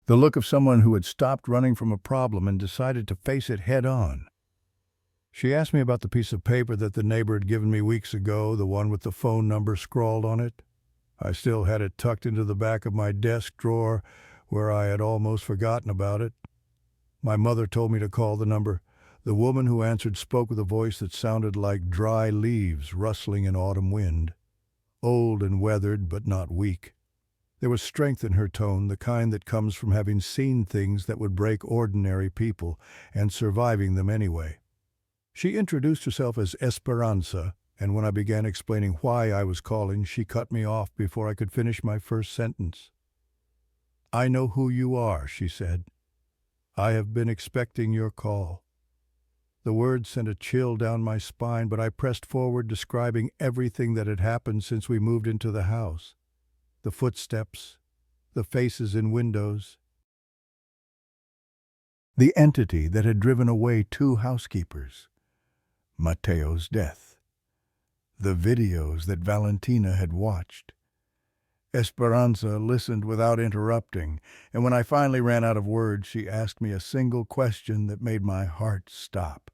The look of someone who had stopped running from a problem and decided to face it head on. She asked me about the piece of paper that the neighbor had given me weeks ago, the one with the phone number scrawled on it. I still had it tucked into the back of my desk drawer, where I had almost forgotten about it. My mother told me to call the number. The woman who answered spoke with a voice that sounded like dry leaves rustling in autumn wind. Old and weathered, but not weak. There was strength in her tone, the kind that comes from having seen things that would break ordinary people and surviving them anyway. She introduced herself as Esperanza, and when I began explaining why I was calling, she cut me off before I could finish my first sentence. "I know who you are," she said. "I have been expecting your call." The words sent a chill down my spine, but I pressed forward, describing everything that had happened since we moved into the house. The footsteps, the faces in windows, the entity that had driven away 2 housekeepers, Mateo's death, the videos that Valentina had watched. Esperanza listened without interrupting, and when I finally ran out of words, she asked me a single question that made my heart stop.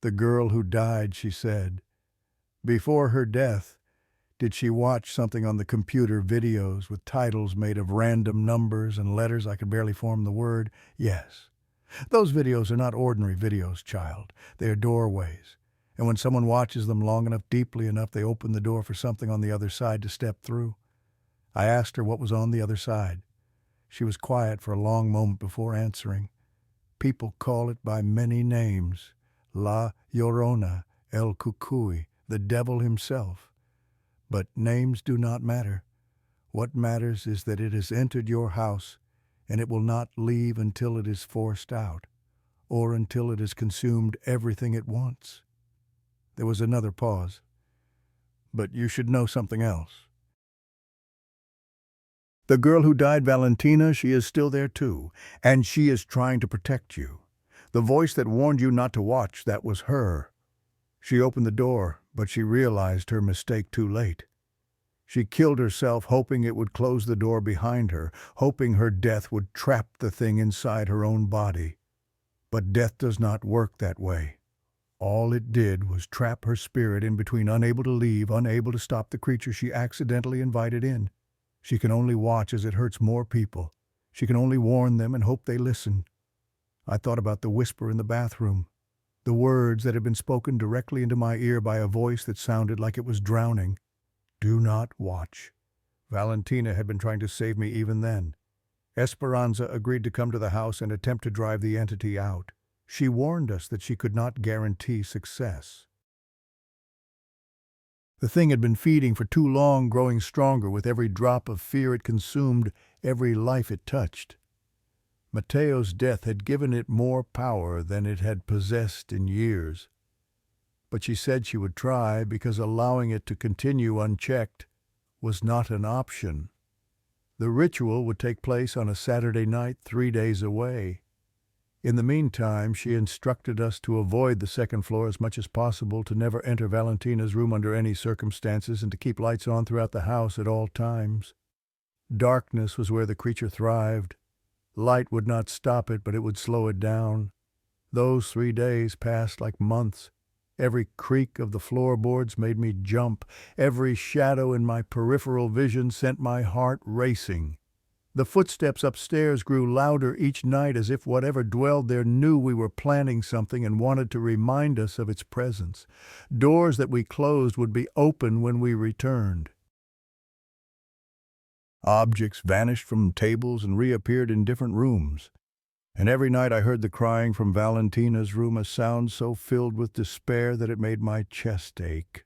"The girl who died," she said, "before her death, did she watch something on the computer, videos with titles made of random numbers and letters? I could barely form the word. Yes. Those videos are not ordinary videos, child. They are doorways. And when someone watches them long enough, deeply enough, they open the door for something on the other side to step through. I asked her what was on the other side. She was quiet for a long moment before answering. People call it by many names. La Llorona, El Cucuy, the devil himself. But names do not matter. What matters is that it has entered your house, and it will not leave until it is forced out, or until it has consumed everything at once. There was another pause. But you should know something else. The girl who died, Valentina, she is still there too, and she is trying to protect you. The voice that warned you not to watch, that was her. She opened the door, but she realized her mistake too late. She killed herself, hoping it would close the door behind her, hoping her death would trap the thing inside her own body. But death does not work that way. All it did was trap her spirit in between, unable to leave, unable to stop the creature she accidentally invited in. She can only watch as it hurts more people. She can only warn them and hope they listen. I thought about the whisper in the bathroom, the words that had been spoken directly into my ear by a voice that sounded like it was drowning. Do not watch. Valentina had been trying to save me even then. Esperanza agreed to come to the house and attempt to drive the entity out. She warned us that she could not guarantee success. The thing had been feeding for too long, growing stronger with every drop of fear it consumed, every life it touched. Mateo's death had given it more power than it had possessed in years. But she said she would try because allowing it to continue unchecked was not an option. The ritual would take place on a Saturday night 3 days away. In the meantime, she instructed us to avoid the second floor as much as possible, to never enter Valentina's room under any circumstances, and to keep lights on throughout the house at all times. Darkness was where the creature thrived. Light would not stop it, but it would slow it down. Those 3 days passed like months. Every creak of the floorboards made me jump. Every shadow in my peripheral vision sent my heart racing. The footsteps upstairs grew louder each night, as if whatever dwelled there knew we were planning something and wanted to remind us of its presence. Doors that we closed would be open when we returned. Objects vanished from tables and reappeared in different rooms. And every night I heard the crying from Valentina's room, a sound so filled with despair that it made my chest ache.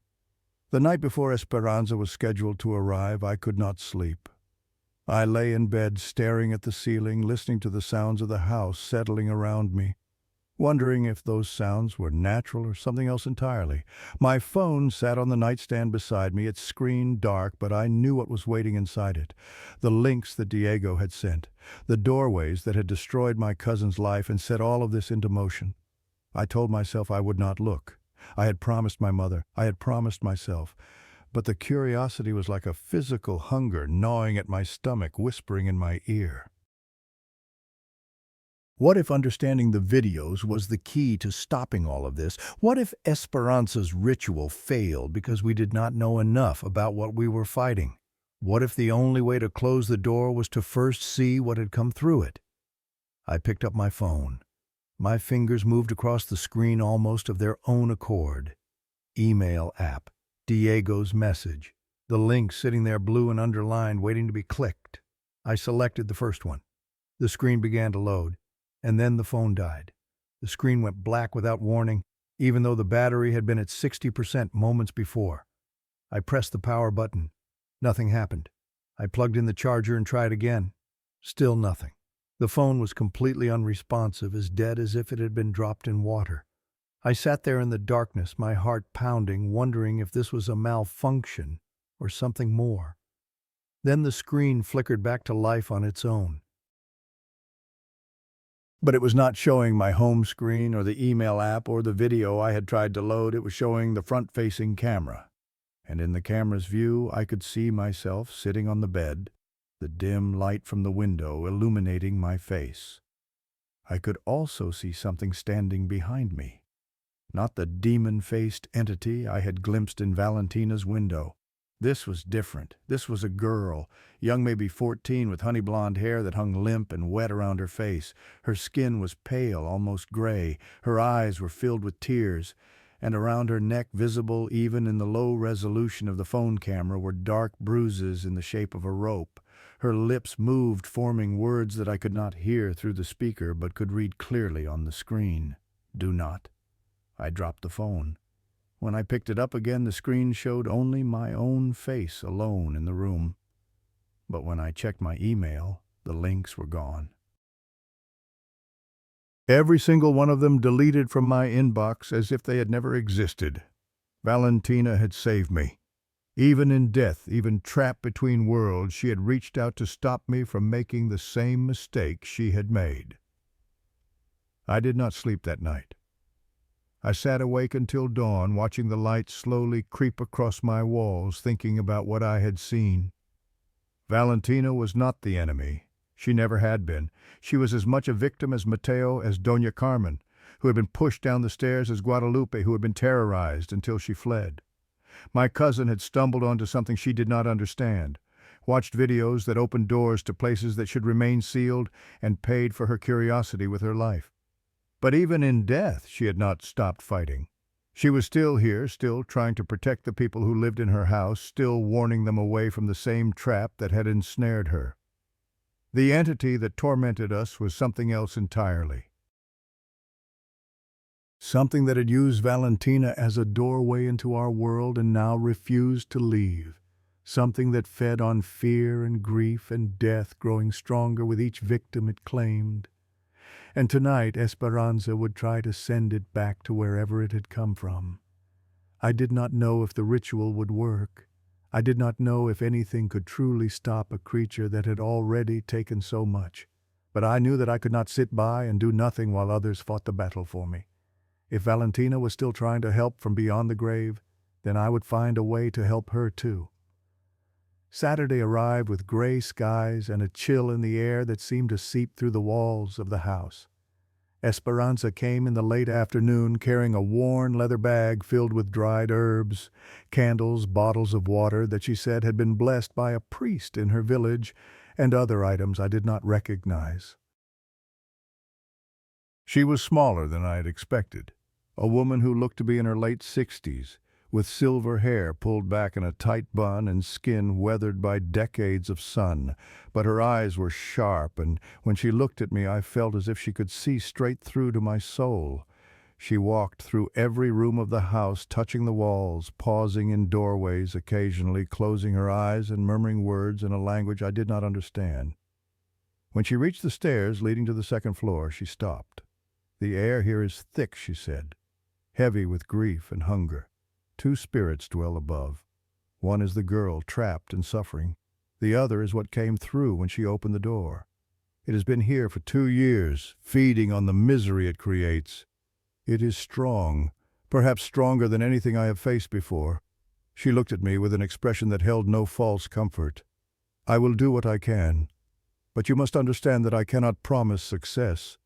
The night before Esperanza was scheduled to arrive, I could not sleep. I lay in bed, staring at the ceiling, listening to the sounds of the house settling around me, wondering if those sounds were natural or something else entirely. My phone sat on the nightstand beside me, its screen dark, but I knew what was waiting inside it. The links that Diego had sent, the doorways that had destroyed my cousin's life and set all of this into motion. I told myself I would not look. I had promised my mother. I had promised myself. But the curiosity was like a physical hunger gnawing at my stomach, whispering in my ear. What if understanding the videos was the key to stopping all of this? What if Esperanza's ritual failed because we did not know enough about what we were fighting? What if the only way to close the door was to first see what had come through it? I picked up my phone. My fingers moved across the screen almost of their own accord. Email app. Diego's message. The link sitting there blue and underlined, waiting to be clicked. I selected the first one. The screen began to load, and then the phone died. The screen went black without warning, even though the battery had been at 60% moments before. I pressed the power button. Nothing happened. I plugged in the charger and tried again. Still nothing. The phone was completely unresponsive, as dead as if it had been dropped in water. I sat there in the darkness, my heart pounding, wondering if this was a malfunction or something more. Then the screen flickered back to life on its own. But it was not showing my home screen or the email app or the video I had tried to load. It was showing the front-facing camera. And in the camera's view, I could see myself sitting on the bed, the dim light from the window illuminating my face. I could also see something standing behind me. Not the demon-faced entity I had glimpsed in Valentina's window. This was different. This was a girl, young, maybe 14, with honey blonde hair that hung limp and wet around her face. Her skin was pale, almost gray. Her eyes were filled with tears, and around her neck, visible even in the low resolution of the phone camera, were dark bruises in the shape of a rope. Her lips moved, forming words that I could not hear through the speaker but could read clearly on the screen. Do not. I dropped the phone. When I picked it up again, the screen showed only my own face alone in the room. But when I checked my email, the links were gone. Every single one of them deleted from my inbox as if they had never existed. Valentina had saved me. Even in death, even trapped between worlds, she had reached out to stop me from making the same mistake she had made. I did not sleep that night. I sat awake until dawn, watching the light slowly creep across my walls, thinking about what I had seen. Valentina was not the enemy. She never had been. She was as much a victim as Mateo, as Doña Carmen, who had been pushed down the stairs, as Guadalupe, who had been terrorized until she fled. My cousin had stumbled onto something she did not understand, watched videos that opened doors to places that should remain sealed, and paid for her curiosity with her life. But even in death, she had not stopped fighting. She was still here, still trying to protect the people who lived in her house, still warning them away from the same trap that had ensnared her. The entity that tormented us was something else entirely. Something that had used Valentina as a doorway into our world and now refused to leave. Something that fed on fear and grief and death, growing stronger with each victim it claimed. And tonight Esperanza would try to send it back to wherever it had come from. I did not know if the ritual would work. I did not know if anything could truly stop a creature that had already taken so much. But I knew that I could not sit by and do nothing while others fought the battle for me. If Valentina was still trying to help from beyond the grave, then I would find a way to help her too. Saturday arrived with gray skies and a chill in the air that seemed to seep through the walls of the house. Esperanza came in the late afternoon carrying a worn leather bag filled with dried herbs, candles, bottles of water that she said had been blessed by a priest in her village, and other items I did not recognize. She was smaller than I had expected, a woman who looked to be in her late 60s, with silver hair pulled back in a tight bun and skin weathered by decades of sun, but her eyes were sharp, and when she looked at me I felt as if she could see straight through to my soul. She walked through every room of the house, touching the walls, pausing in doorways occasionally, closing her eyes and murmuring words in a language I did not understand. When she reached the stairs leading to the second floor, she stopped. "The air here is thick," she said, "heavy with grief and hunger. 2 spirits dwell above. One is the girl trapped and suffering. The other is what came through when she opened the door. It has been here for 2 years, feeding on the misery it creates. It is strong, perhaps stronger than anything I have faced before." She looked at me with an expression that held no false comfort. "I will do what I can, but you must understand that I cannot promise success.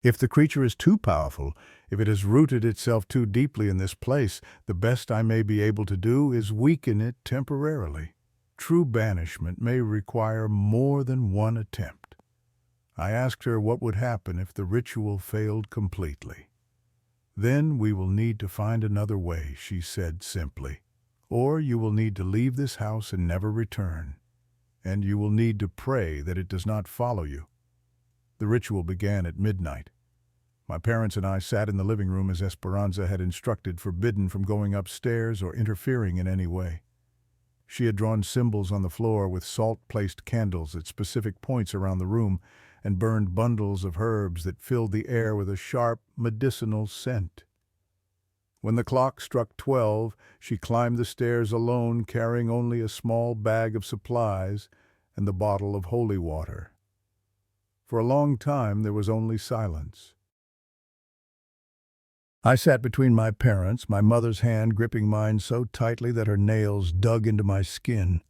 If the creature is too powerful, if it has rooted itself too deeply in this place, the best I may be able to do is weaken it temporarily. True banishment may require more than one attempt." I asked her what would happen if the ritual failed completely. "Then we will need to find another way," she said simply. "Or you will need to leave this house and never return. And you will need to pray that it does not follow you." The ritual began at midnight. My parents and I sat in the living room as Esperanza had instructed, forbidden from going upstairs or interfering in any way. She had drawn symbols on the floor with salt-placed candles at specific points around the room and burned bundles of herbs that filled the air with a sharp, medicinal scent. When the clock struck 12, she climbed the stairs alone, carrying only a small bag of supplies and the bottle of holy water. For a long time there was only silence. I sat between my parents, my mother's hand gripping mine so tightly that her nails dug into my skin.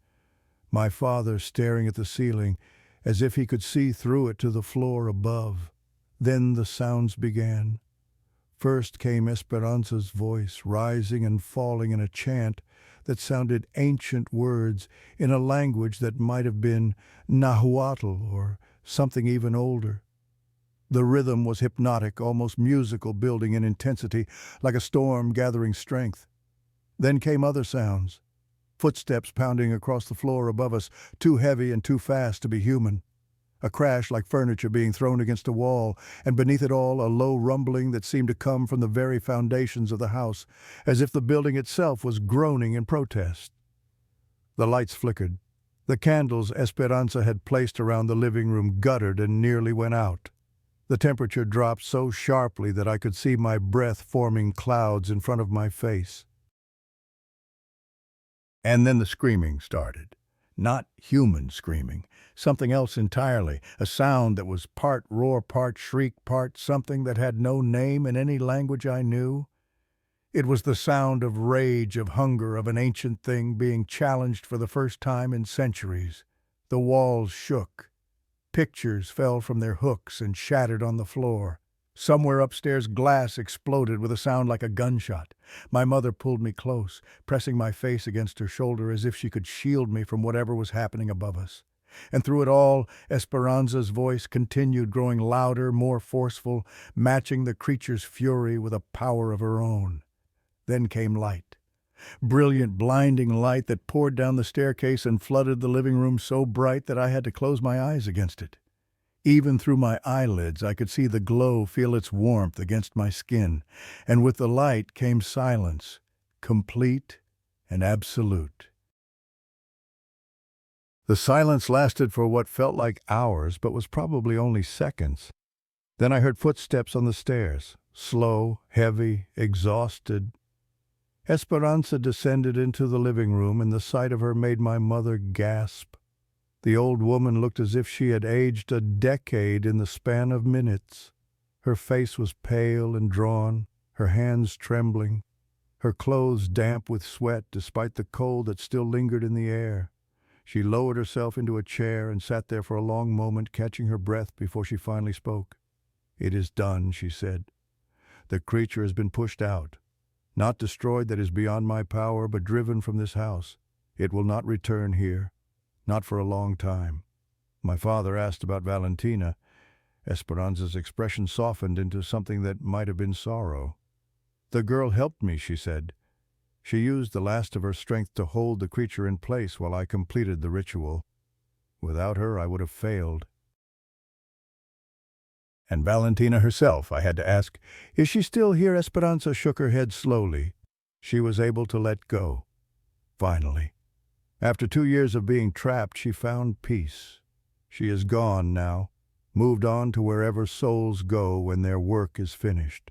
My father staring at the ceiling, as if he could see through it to the floor above. Then the sounds began. First came Esperanza's voice, rising and falling in a chant that sounded ancient words in a language that might have been Nahuatl or something even older. The rhythm was hypnotic, almost musical, building in intensity, like a storm gathering strength. Then came other sounds. Footsteps pounding across the floor above us, too heavy and too fast to be human. A crash like furniture being thrown against a wall, and beneath it all a low rumbling that seemed to come from the very foundations of the house, as if the building itself was groaning in protest. The lights flickered. The candles Esperanza had placed around the living room guttered and nearly went out. The temperature dropped so sharply that I could see my breath forming clouds in front of my face. And then the screaming started. Not human screaming, something else entirely, a sound that was part roar, part shriek, part something that had no name in any language I knew. It was the sound of rage, of hunger, of an ancient thing being challenged for the first time in centuries. The walls shook. Pictures fell from their hooks and shattered on the floor. Somewhere upstairs, glass exploded with a sound like a gunshot. My mother pulled me close, pressing my face against her shoulder as if she could shield me from whatever was happening above us. And through it all, Esperanza's voice continued, growing louder, more forceful, matching the creature's fury with a power of her own. Then came light. Brilliant, blinding light that poured down the staircase and flooded the living room so bright that I had to close my eyes against it. Even through my eyelids, I could see the glow feel its warmth against my skin, and with the light came silence, complete and absolute. The silence lasted for what felt like hours, but was probably only seconds. Then I heard footsteps on the stairs, slow, heavy, exhausted. Esperanza descended into the living room, and the sight of her made my mother gasp. The old woman looked as if she had aged a decade in the span of minutes. Her face was pale and drawn, her hands trembling, her clothes damp with sweat despite the cold that still lingered in the air. She lowered herself into a chair and sat there for a long moment, catching her breath before she finally spoke. "It is done," she said. "The creature has been pushed out. Not destroyed, that is beyond my power, but driven from this house. It will not return here. Not for a long time." My father asked about Valentina. Esperanza's expression softened into something that might have been sorrow. "The girl helped me," she said. "She used the last of her strength to hold the creature in place while I completed the ritual. Without her, I would have failed." "And Valentina herself," I had to ask. "Is she still here?" Esperanza shook her head slowly. She was able to let go. Finally. After 2 years of being trapped, she found peace. She is gone now, moved on to wherever souls go when their work is finished.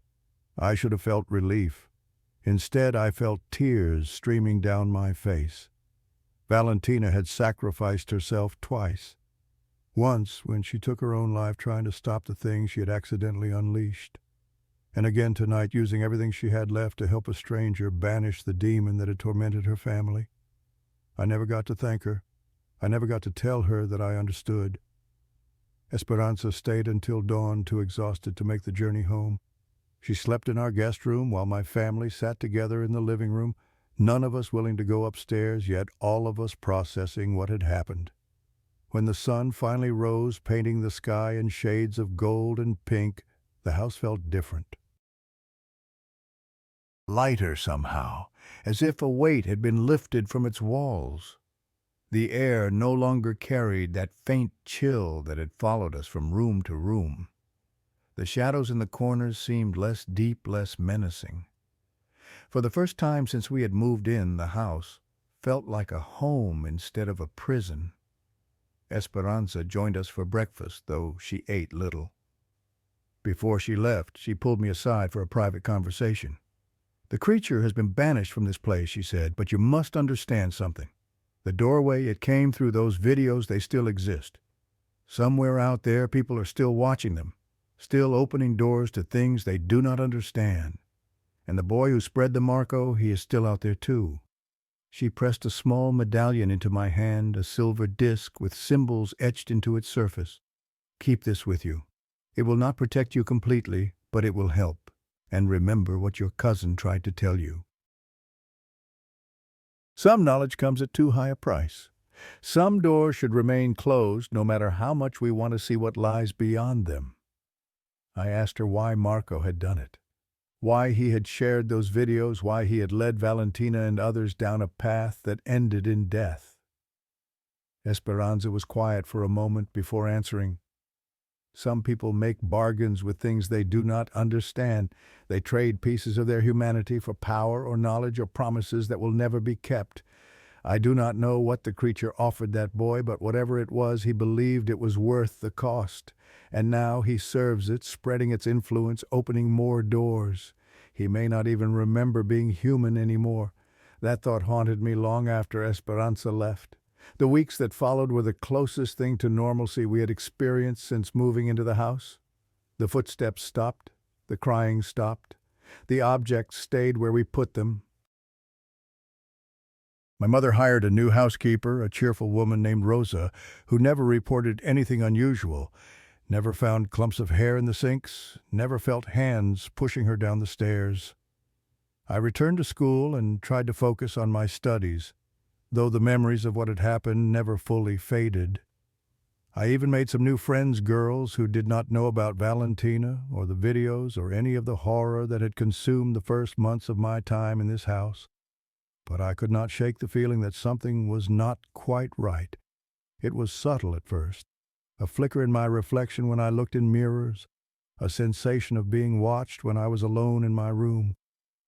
I should have felt relief. Instead, I felt tears streaming down my face. Valentina had sacrificed herself twice. Once, when she took her own life trying to stop the thing she had accidentally unleashed. And again tonight, using everything she had left to help a stranger banish the demon that had tormented her family. I never got to thank her. I never got to tell her that I understood. Esperanza stayed until dawn, too exhausted to make the journey home. She slept in our guest room while my family sat together in the living room, none of us willing to go upstairs, yet all of us processing what had happened. When the sun finally rose, painting the sky in shades of gold and pink, the house felt different. Lighter somehow, as if a weight had been lifted from its walls. The air no longer carried that faint chill that had followed us from room to room. The shadows in the corners seemed less deep, less menacing. For the first time since we had moved in, the house felt like a home instead of a prison. Esperanza joined us for breakfast, though she ate little. Before she left, she pulled me aside for a private conversation. "The creature has been banished from this place," she said, "but you must understand something. The doorway it came through, those videos, they still exist. Somewhere out there, people are still watching them, still opening doors to things they do not understand. And the boy who spread the Marco, he is still out there too." She pressed a small medallion into my hand, a silver disc with symbols etched into its surface. "Keep this with you. It will not protect you completely, but it will help. And remember what your cousin tried to tell you." Some knowledge comes at too high a price. Some doors should remain closed no matter how much we want to see what lies beyond them. I asked her why Marco had done it. why he had shared those videos, why he had led Valentina and others down a path that ended in death. Esperanza was quiet for a moment before answering. Some people make bargains with things they do not understand. They trade pieces of their humanity for power or knowledge or promises that will never be kept. I do not know what the creature offered that boy, but whatever it was, he believed it was worth the cost. And now he serves it, spreading its influence, opening more doors. He may not even remember being human anymore. That thought haunted me long after Esperanza left. The weeks that followed were the closest thing to normalcy we had experienced since moving into the house. The footsteps stopped. The crying stopped. The objects stayed where we put them. My mother hired a new housekeeper, a cheerful woman named Rosa, who never reported anything unusual, never found clumps of hair in the sinks, never felt hands pushing her down the stairs. I returned to school and tried to focus on my studies, though the memories of what had happened never fully faded. I even made some new friends, girls who did not know about Valentina or the videos or any of the horror that had consumed the first months of my time in this house. But I could not shake the feeling that something was not quite right. It was subtle at first, a flicker in my reflection when I looked in mirrors, a sensation of being watched when I was alone in my room,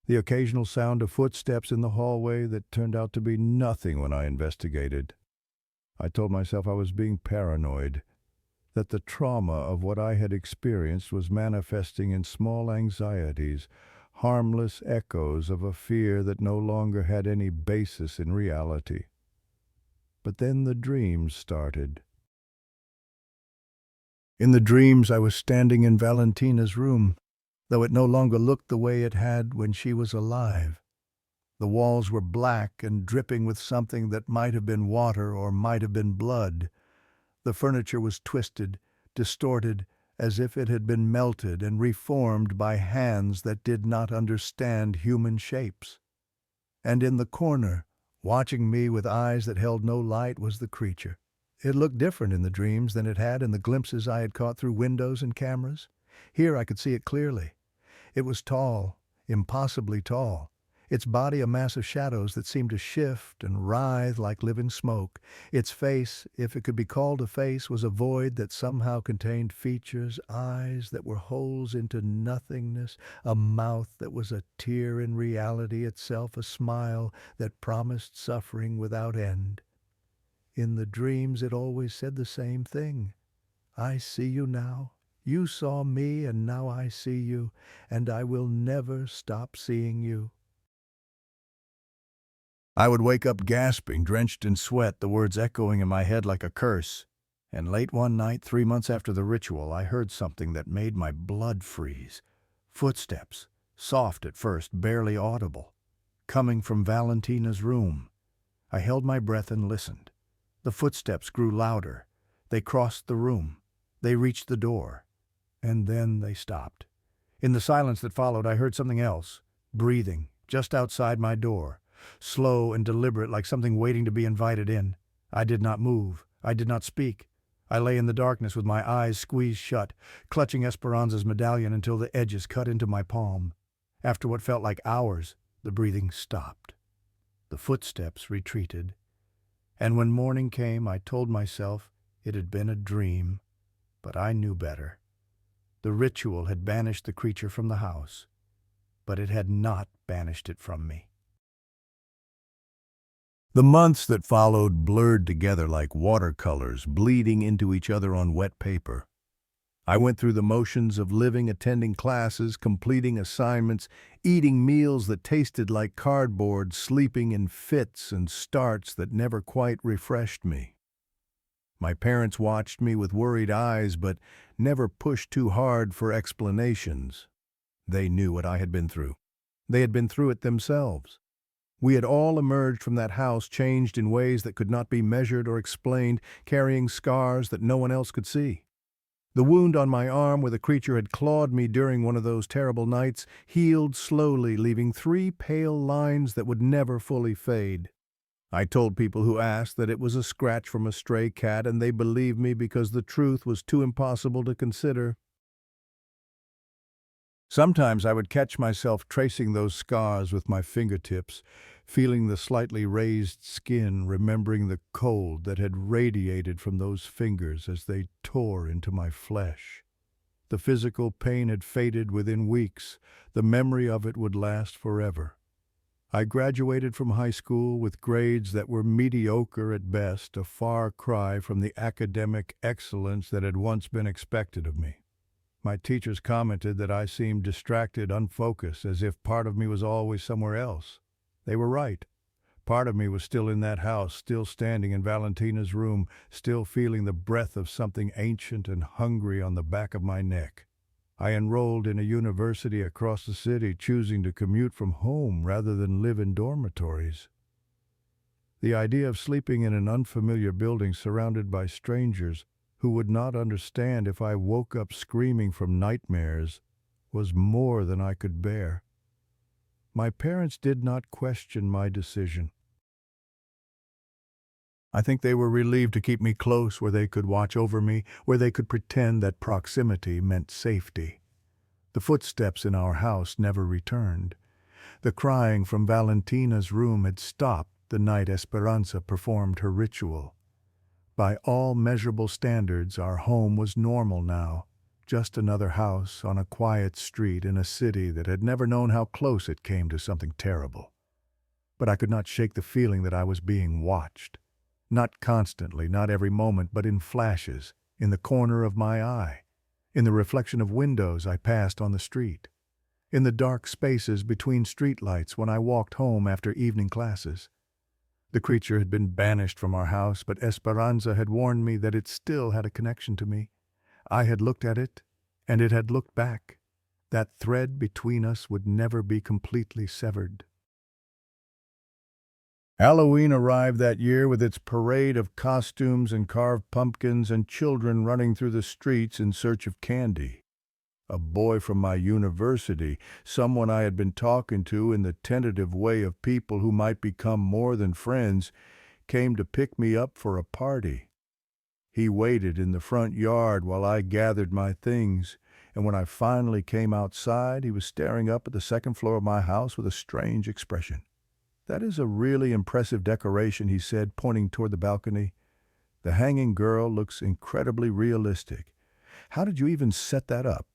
the occasional sound of footsteps in the hallway that turned out to be nothing when I investigated. I told myself I was being paranoid, that the trauma of what I had experienced was manifesting in small anxieties, harmless echoes of a fear that no longer had any basis in reality. But then the dreams started. In the dreams, I was standing in Valentina's room, though it no longer looked the way it had when she was alive. The walls were black and dripping with something that might have been water or might have been blood. The furniture was twisted, distorted, as if it had been melted and reformed by hands that did not understand human shapes. And in the corner, watching me with eyes that held no light, was the creature. It looked different in the dreams than it had in the glimpses I had caught through windows and cameras. Here I could see it clearly. It was tall, impossibly tall, its body a mass of shadows that seemed to shift and writhe like living smoke. Its face, if it could be called a face, was a void that somehow contained features, eyes that were holes into nothingness, a mouth that was a tear in reality itself, a smile that promised suffering without end. In the dreams it always said the same thing. I see you now. You saw me, and now I see you, and I will never stop seeing you. I would wake up gasping, drenched in sweat, the words echoing in my head like a curse. And late one night, 3 months after the ritual, I heard something that made my blood freeze. Footsteps, soft at first, barely audible, coming from Valentina's room. I held my breath and listened. The footsteps grew louder. They crossed the room. They reached the door. And then they stopped. In the silence that followed, I heard something else, breathing, just outside my door, slow and deliberate, like something waiting to be invited in. I did not move. I did not speak. I lay in the darkness with my eyes squeezed shut, clutching Esperanza's medallion until the edges cut into my palm. After what felt like hours, the breathing stopped. The footsteps retreated. And when morning came, I told myself it had been a dream, but I knew better. The ritual had banished the creature from the house, but it had not banished it from me. The months that followed blurred together like watercolors bleeding into each other on wet paper. I went through the motions of living, attending classes, completing assignments, eating meals that tasted like cardboard, sleeping in fits and starts that never quite refreshed me. My parents watched me with worried eyes, but never pushed too hard for explanations. They knew what I had been through. They had been through it themselves. We had all emerged from that house changed in ways that could not be measured or explained, carrying scars that no one else could see. The wound on my arm where the creature had clawed me during one of those terrible nights healed slowly, leaving 3 pale lines that would never fully fade. I told people who asked that it was a scratch from a stray cat, and they believed me because the truth was too impossible to consider. Sometimes I would catch myself tracing those scars with my fingertips, feeling the slightly raised skin, remembering the cold that had radiated from those fingers as they tore into my flesh. The physical pain had faded within weeks. The memory of it would last forever. I graduated from high school with grades that were mediocre at best, a far cry from the academic excellence that had once been expected of me. My teachers commented that I seemed distracted, unfocused, as if part of me was always somewhere else. They were right. Part of me was still in that house, still standing in Valentina's room, still feeling the breath of something ancient and hungry on the back of my neck. I enrolled in a university across the city, choosing to commute from home rather than live in dormitories. The idea of sleeping in an unfamiliar building surrounded by strangers who would not understand if I woke up screaming from nightmares was more than I could bear. My parents did not question my decision. I think they were relieved to keep me close where they could watch over me, where they could pretend that proximity meant safety. The footsteps in our house never returned. The crying from Valentina's room had stopped the night Esperanza performed her ritual. By all measurable standards, our home was normal now, just another house on a quiet street in a city that had never known how close it came to something terrible. But I could not shake the feeling that I was being watched. Not constantly, not every moment, but in flashes, in the corner of my eye, in the reflection of windows I passed on the street, in the dark spaces between streetlights when I walked home after evening classes. The creature had been banished from our house, but Esperanza had warned me that it still had a connection to me. I had looked at it, and it had looked back. That thread between us would never be completely severed. Halloween arrived that year with its parade of costumes and carved pumpkins and children running through the streets in search of candy. A boy from my university, someone I had been talking to in the tentative way of people who might become more than friends, came to pick me up for a party. He waited in the front yard while I gathered my things, and when I finally came outside, he was staring up at the second floor of my house with a strange expression. "That is a really impressive decoration," he said, pointing toward the balcony. "The hanging girl looks incredibly realistic. How did you even set that up?"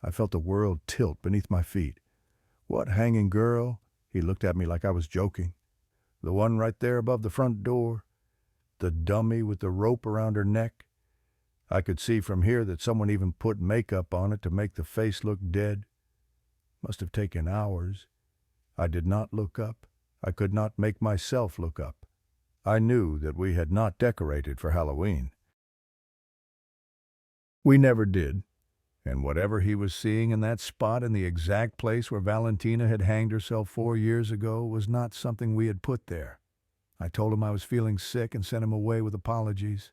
I felt the world tilt beneath my feet. "What hanging girl?" He looked at me like I was joking. "The one right there above the front door. The dummy with the rope around her neck. I could see from here that someone even put makeup on it to make the face look dead. Must have taken hours." I did not look up. I could not make myself look up. I knew that we had not decorated for Halloween. We never did. And whatever he was seeing in that spot in the exact place where Valentina had hanged herself 4 years ago was not something we had put there. I told him I was feeling sick and sent him away with apologies.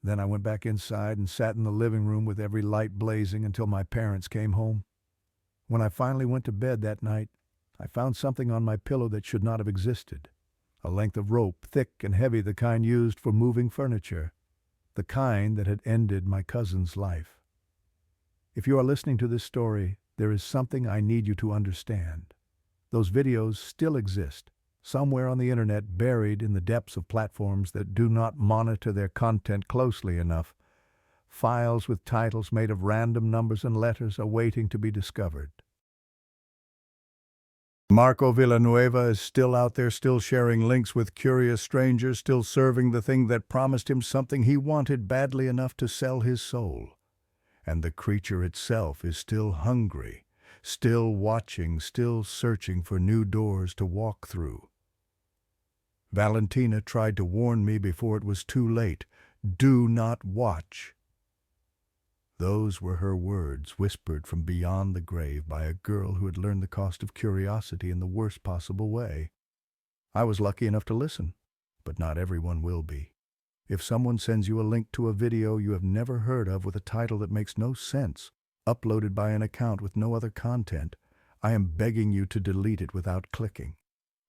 Then I went back inside and sat in the living room with every light blazing until my parents came home. When I finally went to bed that night, I found something on my pillow that should not have existed. A length of rope, thick and heavy, the kind used for moving furniture. The kind that had ended my cousin's life. If you are listening to this story, there is something I need you to understand. Those videos still exist, somewhere on the internet, buried in the depths of platforms that do not monitor their content closely enough. Files with titles made of random numbers and letters are waiting to be discovered. Marco Villanueva is still out there, still sharing links with curious strangers, still serving the thing that promised him something he wanted badly enough to sell his soul. And the creature itself is still hungry, still watching, still searching for new doors to walk through. Valentina tried to warn me before it was too late. Do not watch. Those were her words, whispered from beyond the grave by a girl who had learned the cost of curiosity in the worst possible way. I was lucky enough to listen, but not everyone will be. If someone sends you a link to a video you have never heard of with a title that makes no sense, uploaded by an account with no other content, I am begging you to delete it without clicking.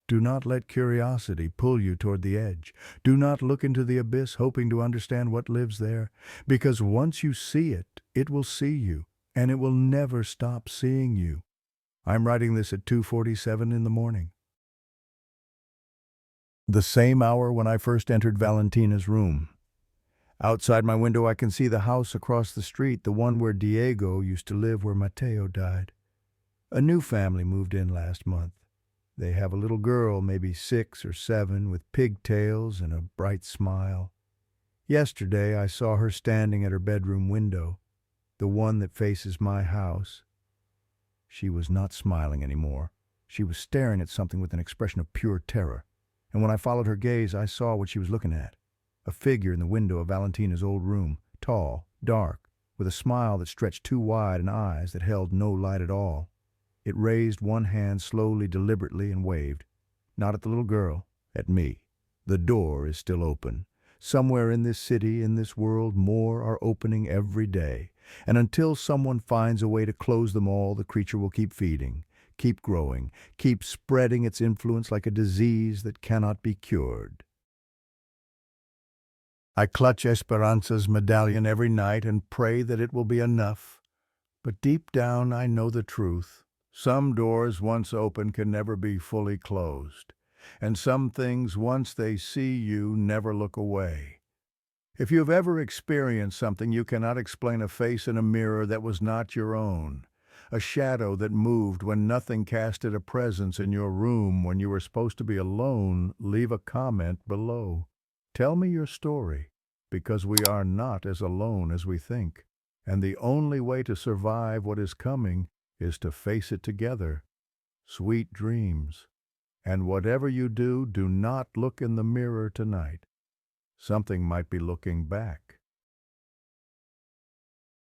Do not let curiosity pull you toward the edge. Do not look into the abyss hoping to understand what lives there, because once you see it, it will see you, and it will never stop seeing you. I'm writing this at 2:47 in the morning. The same hour when I first entered Valentina's room. Outside my window I can see the house across the street, the one where Diego used to live where Mateo died. A new family moved in last month. They have a little girl, maybe 6 or 7, with pigtails and a bright smile. Yesterday I saw her standing at her bedroom window, the one that faces my house. She was not smiling anymore. She was staring at something with an expression of pure terror. And when I followed her gaze, I saw what she was looking at. A figure in the window of Valentina's old room, tall, dark, with a smile that stretched too wide and eyes that held no light at all. It raised one hand slowly, deliberately, and waved. Not at the little girl, at me. The door is still open. Somewhere in this city, in this world, more are opening every day. And until someone finds a way to close them all, the creature will keep feeding, keep growing, keep spreading its influence like a disease that cannot be cured. I clutch Esperanza's medallion every night and pray that it will be enough. But deep down I know the truth. Some doors once open can never be fully closed. And some things, once they see you, never look away. If you have ever experienced something you cannot explain, a face in a mirror that was not your own, a shadow that moved when nothing casted a presence in your room when you were supposed to be alone, leave a comment below. Tell me your story, because we are not as alone as we think. And the only way to survive what is coming is to face it together. Sweet dreams. And whatever you do, do not look in the mirror tonight. Something might be looking back.